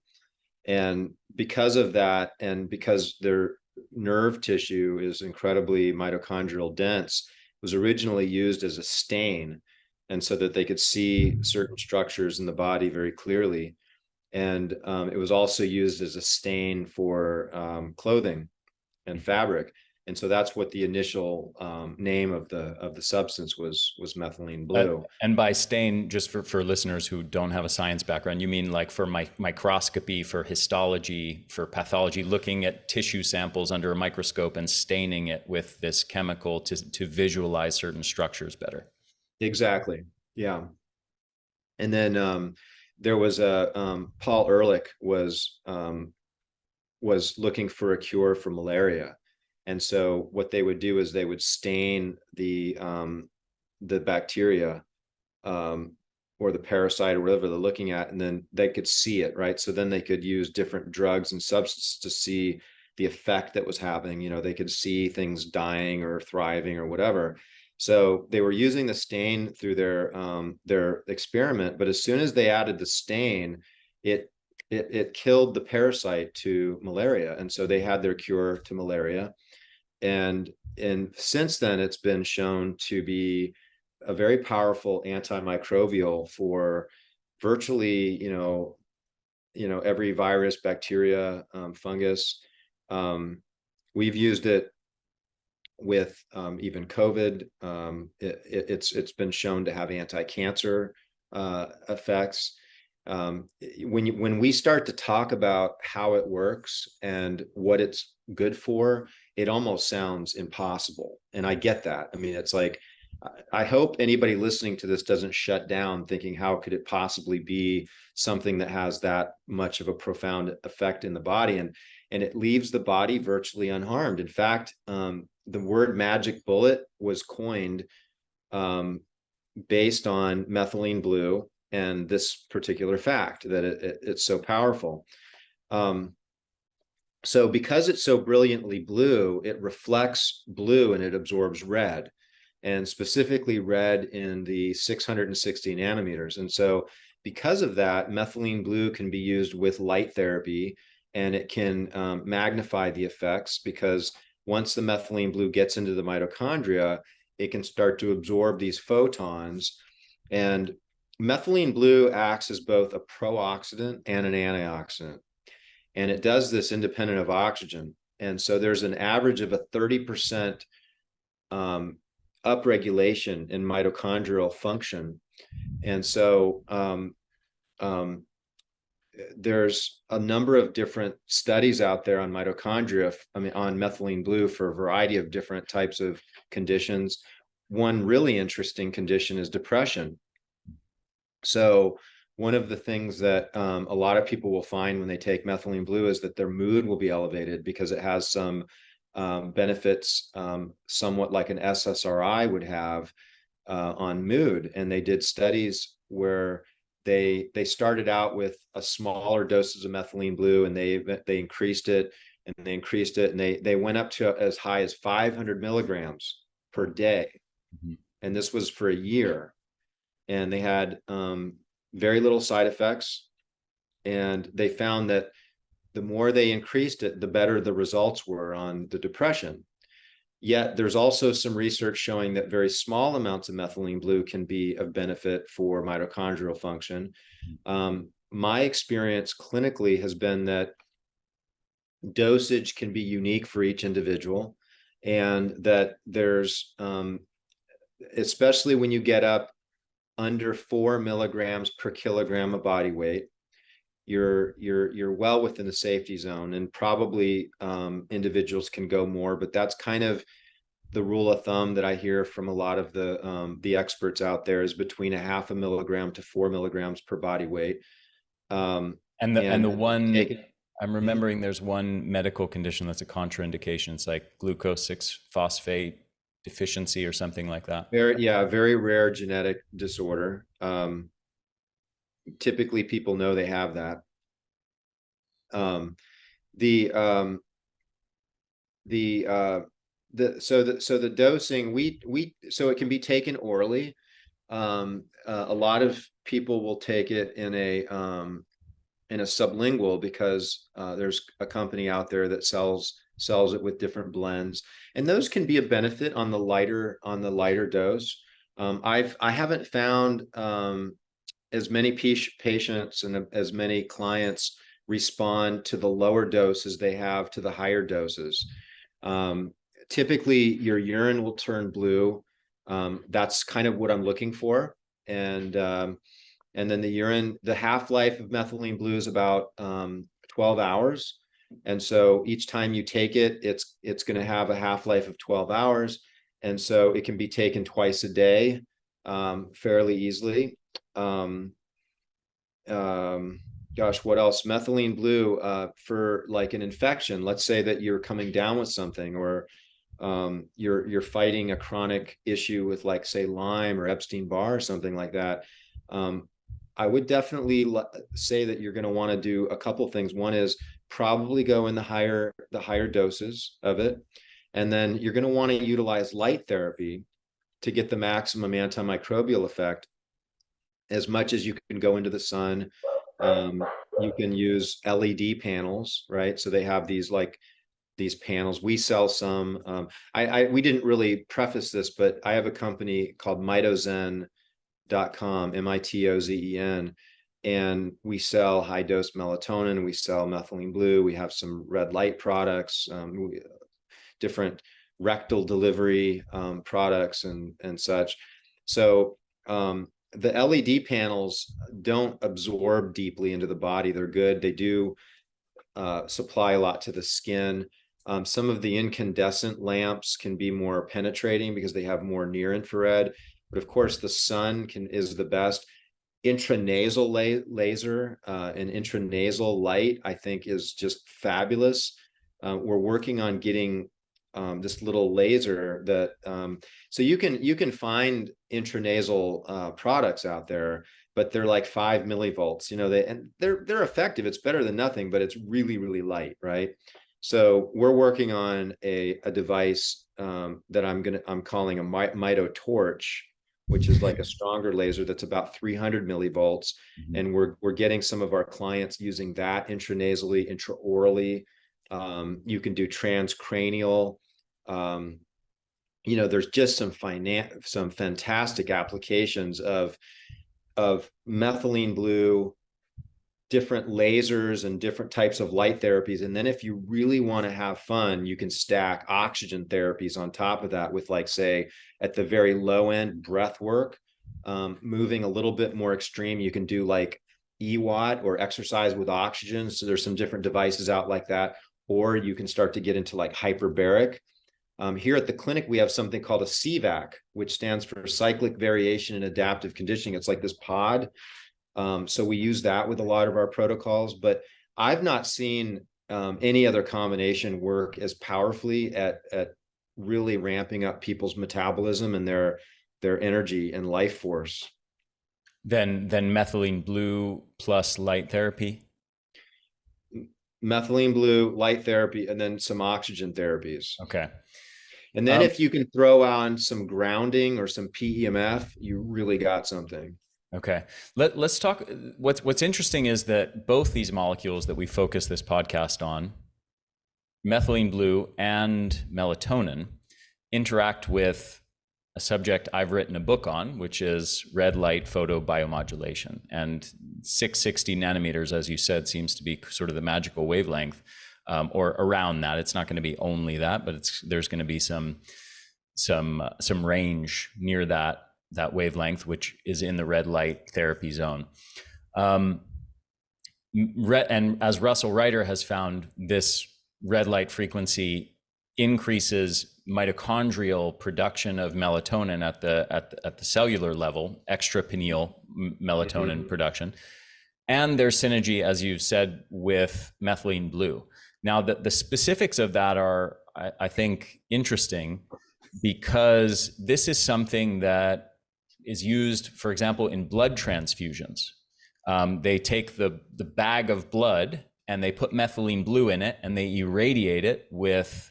And because of that, and because their nerve tissue is incredibly mitochondrial dense, it was originally used as a stain, and so that they could see certain structures in the body very clearly. And it was also used as a stain for clothing and fabric. And so that's what the initial name of the substance was methylene blue. And by stain, just for listeners who don't have a science background, you mean like for microscopy, for histology, for pathology, looking at tissue samples under a microscope and staining it with this chemical to visualize certain structures better. Exactly. Yeah. And then there was Paul Ehrlich was looking for a cure for malaria. And so what they would do is they would stain the bacteria, or the parasite or whatever they're looking at, and then they could see it, right? So then they could use different drugs and substances to see the effect that was happening. They could see things dying or thriving or whatever. So they were using the stain through their experiment, but as soon as they added the stain, it killed the parasite to malaria, and so they had their cure to malaria. And since then, it's been shown to be a very powerful antimicrobial for virtually, every virus, bacteria, fungus. We've used it with even COVID. It's been shown to have anti-cancer effects. When we start to talk about how it works and what it's good for, it almost sounds impossible. And I get that. I mean, it's like, I hope anybody listening to this doesn't shut down thinking, how could it possibly be something that has that much of a profound effect in the body? And it leaves the body virtually unharmed. In fact, the word magic bullet was coined based on methylene blue and this particular fact that it's so powerful. So because it's so brilliantly blue, it reflects blue and it absorbs red, and specifically red in the 660 nanometers. And so because of that, methylene blue can be used with light therapy, and it can magnify the effects, because once the methylene blue gets into the mitochondria, it can start to absorb these photons. And methylene blue acts as both a pro-oxidant and an antioxidant. And it does this independent of oxygen. And so there's an average of a 30% upregulation in mitochondrial function. And so there's a number of different studies out there on mitochondria, on methylene blue, for a variety of different types of conditions. One really interesting condition is depression. So one of the things that a lot of people will find when they take methylene blue is that their mood will be elevated because it has some benefits, somewhat like an SSRI would have on mood. And they did studies where they started out with a smaller doses of methylene blue, and they increased it and they increased it, and they went up to as high as 500 milligrams per day. Mhm. And this was for a year, and they had very little side effects. And they found that the more they increased it, the better the results were on the depression. Yet there's also some research showing that very small amounts of methylene blue can be of benefit for mitochondrial function. My experience clinically has been that dosage can be unique for each individual, and that there's, especially when you get up under 4 milligrams per kilogram of body weight, you're well within the safety zone, and probably individuals can go more, but that's kind of the rule of thumb that I hear from a lot of the experts out there, is between 0.5 milligram to 4 milligrams per body weight. And the And one take it. I'm remembering, there's one medical condition that's a contraindication. It's like glucose 6 phosphate deficiency or something like that. Very rare genetic disorder. Typically people know they have that. The so the dosing, so it can be taken orally. A lot of people will take it in a sublingual, because there's a company out there that sells it with different blends, and those can be a benefit on the lighter dose. I haven't found as many patients and as many clients respond to the lower dose as they have to the higher doses. Typically your urine will turn blue. That's kind of what I'm looking for. And then the half-life of methylene blue is about 12 hours. And so each time you take it, it's going to have a half-life of 12 hours. And so it can be taken twice a day, fairly easily. Gosh, what else? Methylene blue for like an infection. Let's say that you're coming down with something, or you're fighting a chronic issue with, like, say, Lyme or Epstein-Barr or something like that. I would definitely say that you're going to want to do a couple things. One is probably go in the higher doses of it, and then you're going to want to utilize light therapy to get the maximum antimicrobial effect. As much as you can go into the sun, you can use LED panels, right? So they have these panels. We sell some. We didn't really preface this, but I have a company called Mitozen.com, Mitozen, and we sell high dose melatonin. We sell methylene blue. We have some red light products, different rectal delivery products and such. So the LED panels don't absorb deeply into the body. They're good. They do supply a lot to the skin. Some of the incandescent lamps can be more penetrating because they have more near infrared. But of course, the sun is the best. Intranasal laser and intranasal light, I think, is just fabulous. We're working on getting this little laser that so you can find intranasal products out there, but they're like 5 millivolts. They're effective. It's better than nothing, but it's really, really light, right? So we're working on a device that I'm calling a Mitotorch, which is like a stronger laser that's about 300 millivolts. Mm-hmm. And we're getting some of our clients using that intranasally, intraorally. You can do transcranial. There's just some fantastic applications of methylene blue, different lasers and different types of light therapies. And then if you really want to have fun, you can stack oxygen therapies on top of that with, like, say, at the very low end, breath work. Moving a little bit more extreme, you can do like EWAT, or exercise with oxygen. So there's some different devices out like that. Or you can start to get into like hyperbaric. Here at the clinic, we have something called a CVAC, which stands for cyclic variation in adaptive conditioning. It's like this pod. So we use that with a lot of our protocols, but I've not seen any other combination work as powerfully at really ramping up people's metabolism and their energy and life force. Then methylene blue plus light therapy. Methylene blue, light therapy, and then some oxygen therapies. Okay. And then if you can throw on some grounding or some PEMF, you really got something. Okay. Let's talk. What's interesting is that both these molecules that we focus this podcast on, methylene blue and melatonin, interact with a subject I've written a book on, which is red light photobiomodulation. And 660 nanometers, as you said, seems to be sort of the magical wavelength, or around that. It's not going to be only that, but there's going to be some range near that wavelength, which is in the red light therapy zone. And as Russell Reiter has found, this red light frequency increases mitochondrial production of melatonin at the cellular level, extrapineal melatonin production, and there's synergy, as you've said, with methylene blue. Now, the specifics of that are, I think, interesting, because this is something that is used, for example, in blood transfusions. They take the bag of blood and they put methylene blue in it and they irradiate it with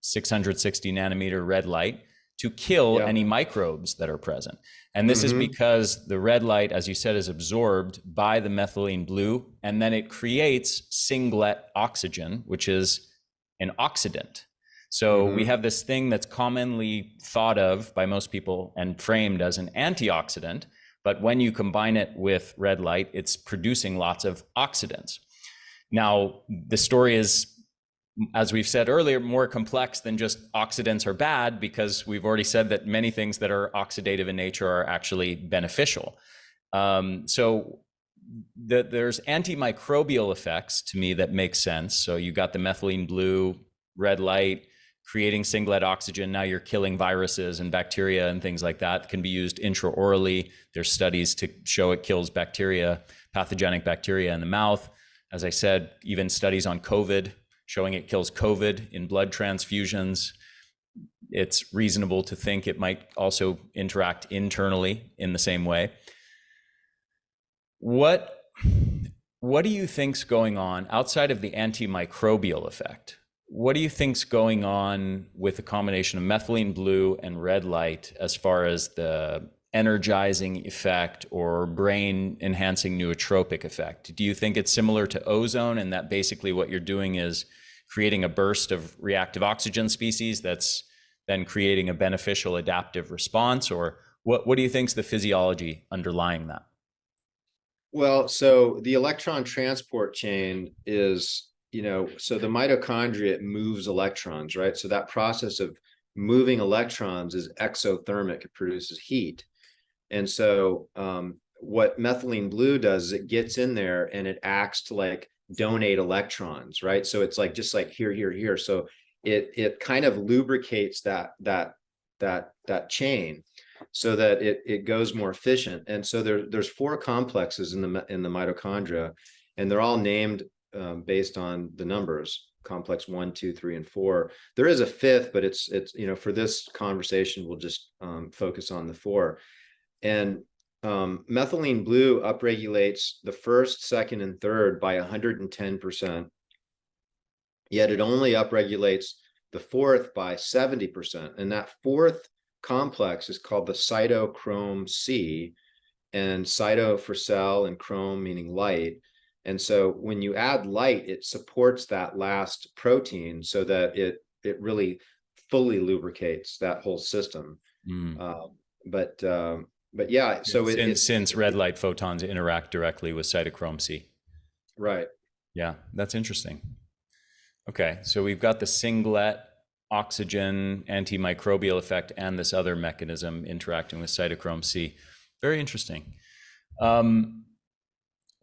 660 nanometer red light to kill any microbes that are present. And this is because the red light, as you said, is absorbed by the methylene blue, and then it creates singlet oxygen, which is an oxidant. So we have this thing that's commonly thought of by most people and framed as an antioxidant, but when you combine it with red light, it's producing lots of oxidants. Now, the story is, as we've said earlier, more complex than just oxidants are bad, because we've already said that many things that are oxidative in nature are actually beneficial. So there's antimicrobial effects to me that make sense. So you got the methylene blue, red light, creating singlet oxygen. Now you're killing viruses and bacteria and things like that. It can be used intraorally. There's studies to show it kills bacteria, pathogenic bacteria in the mouth. As I said, even studies on COVID showing it kills COVID in blood transfusions. It's reasonable to think it might also interact internally in the same way. What do you think's going on outside of the antimicrobial effect? What do you think's going on with the combination of methylene blue and red light as far as the energizing effect or brain enhancing nootropic effect? Do you think it's similar to ozone, and that basically what you're doing is creating a burst of reactive oxygen species that's then creating a beneficial adaptive response? Or what do you think's the physiology underlying that? Well, so the electron transport chain is, so the mitochondria moves electrons, right? So that process of moving electrons is exothermic. It produces heat. And so what methylene blue does is it gets in there and it acts to like donate electrons, right? So it's like just like here. So it kind of lubricates that chain so that it goes more efficient. And so there's 4 complexes in the mitochondria, and they're all named based on the numbers: complex 1, 2, 3, and 4. There is a 5th, but it's for this conversation we'll just focus on the 4. And methylene blue upregulates the 1st, 2nd, and 3rd by 110%. Yet it only upregulates the 4th by 70%. And that 4th complex is called the cytochrome C, and cyto for cell and chrome meaning light. And so when you add light, it supports that last protein so that it really fully lubricates that whole system. But yeah, so since red light photons interact directly with cytochrome C. Right. Yeah, that's interesting. Okay, so we've got the singlet oxygen antimicrobial effect and this other mechanism interacting with cytochrome C. Very interesting.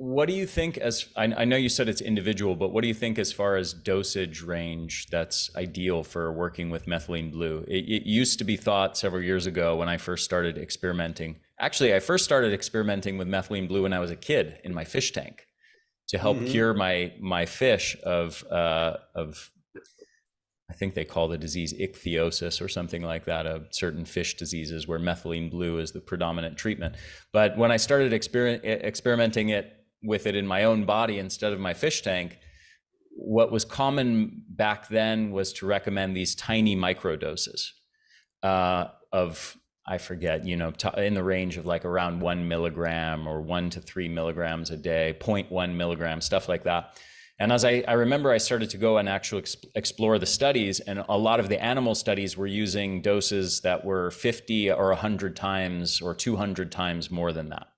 What do you think, as I know you said it's individual, but what do you think as far as dosage range that's ideal for working with methylene blue? It used to be thought several years ago when I first started experimenting. Actually, I first started experimenting with methylene blue when I was a kid in my fish tank to help Mm-hmm. cure my fish of I think they call the disease ichthyosis or something like that, of certain fish diseases where methylene blue is the predominant treatment. But when I started experimenting with it in my own body instead of my fish tank, what was common back then was to recommend these tiny micro doses of, I forget, in the range of like around 1 milligram or 1 to 3 milligrams a day, zero point 0.1 milligrams, stuff like that. And as I remember, I started to go and actually explore the studies, and a lot of the animal studies were using doses that were 50 or 100 times or 200 times more than that.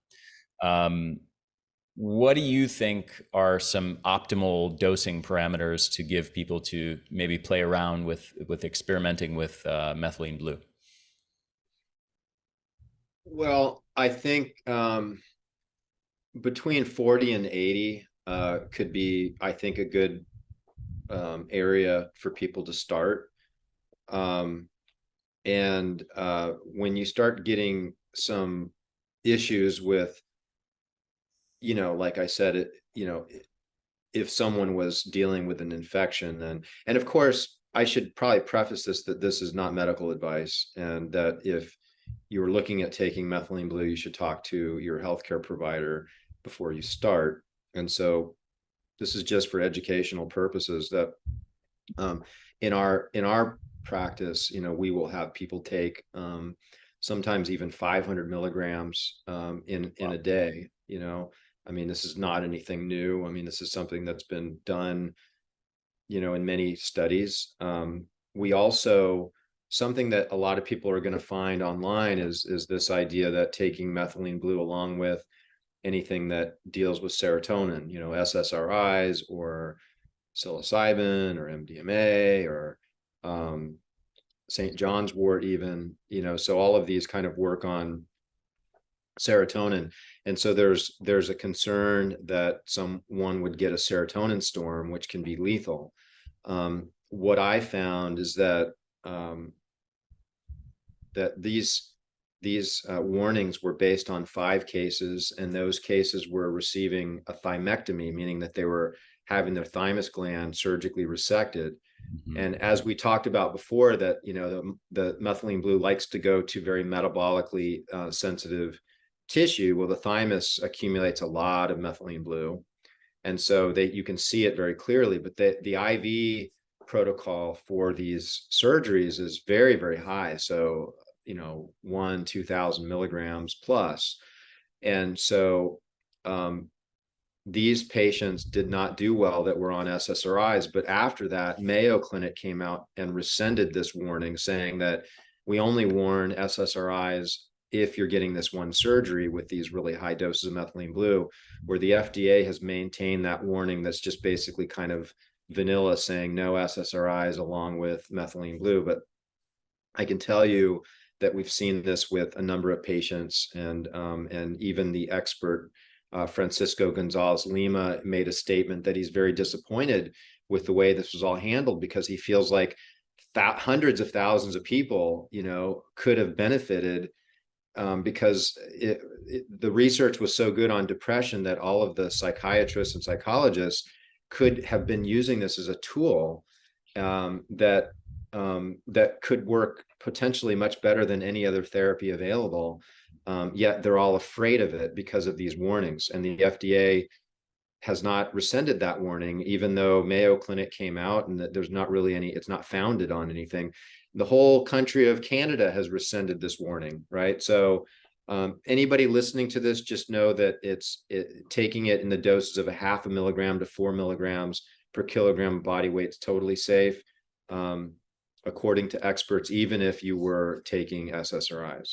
What do you think are some optimal dosing parameters to give people to maybe play around with experimenting with methylene blue? Well, I think between 40 and 80 could be, I think, a good area for people to start. And when you start getting some issues with, like I said, if someone was dealing with an infection, and of course, I should probably preface this that this is not medical advice, and that if you're looking at taking methylene blue, you should talk to your healthcare provider before you start. And so this is just for educational purposes, that in our practice, we will have people take sometimes even 500 milligrams in a day. I mean, this is not anything new. I mean, this is something that's been done, in many studies. We also, something that a lot of people are going to find online is this idea that taking methylene blue along with anything that deals with serotonin, SSRIs or psilocybin or MDMA or St. John's wort even, so all of these kind of work on serotonin. And so there's a concern that someone would get a serotonin storm, which can be lethal. What I found is that these warnings were based on 5 cases, and those cases were receiving a thymectomy, meaning that they were having their thymus gland surgically resected. Mm-hmm. And as we talked about before, that the methylene blue likes to go to very metabolically sensitive tissue. Well, the thymus accumulates a lot of methylene blue, and so you can see it very clearly. But the IV protocol for these surgeries is very, very high. So 2,000 milligrams plus. And so these patients did not do well that were on SSRIs. But after that, Mayo Clinic came out and rescinded this warning, saying that we only warn SSRIs if you're getting this one surgery with these really high doses of methylene blue, where the FDA has maintained that warning that's just basically kind of vanilla, saying no SSRIs along with methylene blue. But I can tell you that we've seen this with a number of patients, and even the expert Francisco Gonzalez Lima made a statement that he's very disappointed with the way this was all handled, because he feels like hundreds of thousands of people, could have benefited, because the research was so good on depression that all of the psychiatrists and psychologists could have been using this as a tool that could work potentially much better than any other therapy available. Yet they're all afraid of it because of these warnings. And the FDA has not rescinded that warning, even though Mayo Clinic came out and that there's not really it's not founded on anything. The whole country of Canada has rescinded this warning, right? So anybody listening to this, just know that taking it in the doses of 0.5 milligram to 4 milligrams per kilogram of body weight is totally safe, according to experts, even if you were taking SSRIs.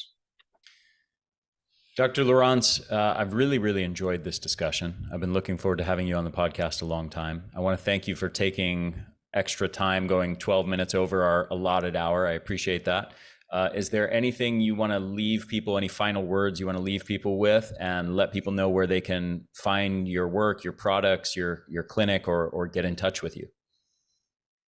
Dr. Lieurance, I've really, really enjoyed this discussion. I've been looking forward to having you on the podcast a long time. I want to thank you for taking extra time, going 12 minutes over our allotted hour. I appreciate that. Is there anything you want to leave people, any final words you want to leave people with, and let people know where they can find your work, your products, your clinic, or get in touch with you?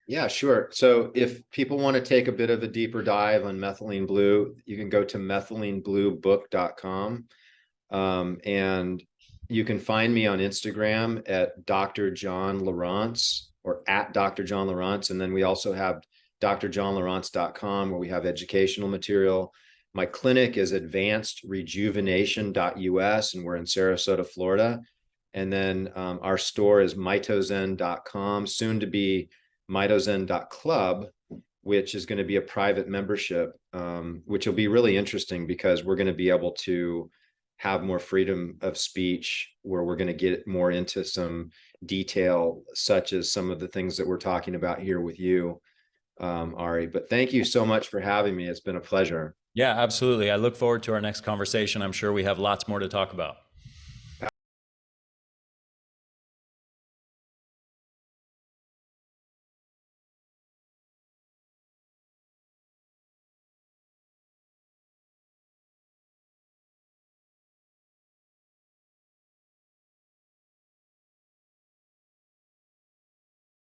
Yeah, sure. So if people want to take a bit of a deeper dive on methylene blue, you can go to methylenebluebook.com. And you can find me on Instagram at Dr. John Lieurance or at Dr. John Lieurance. And then we also have drjohnlieurance.com where we have educational material. My clinic is advancedrejuvenation.us, and we're in Sarasota, Florida. And then our store is mitozen.com, soon to be mitozen.club, which is going to be a private membership, which will be really interesting because we're going to be able to have more freedom of speech, where we're going to get more into some detail, such as some of the things that we're talking about here with you, Ari. But thank you so much for having me. It's been a pleasure. Yeah, absolutely. I look forward to our next conversation. I'm sure we have lots more to talk about.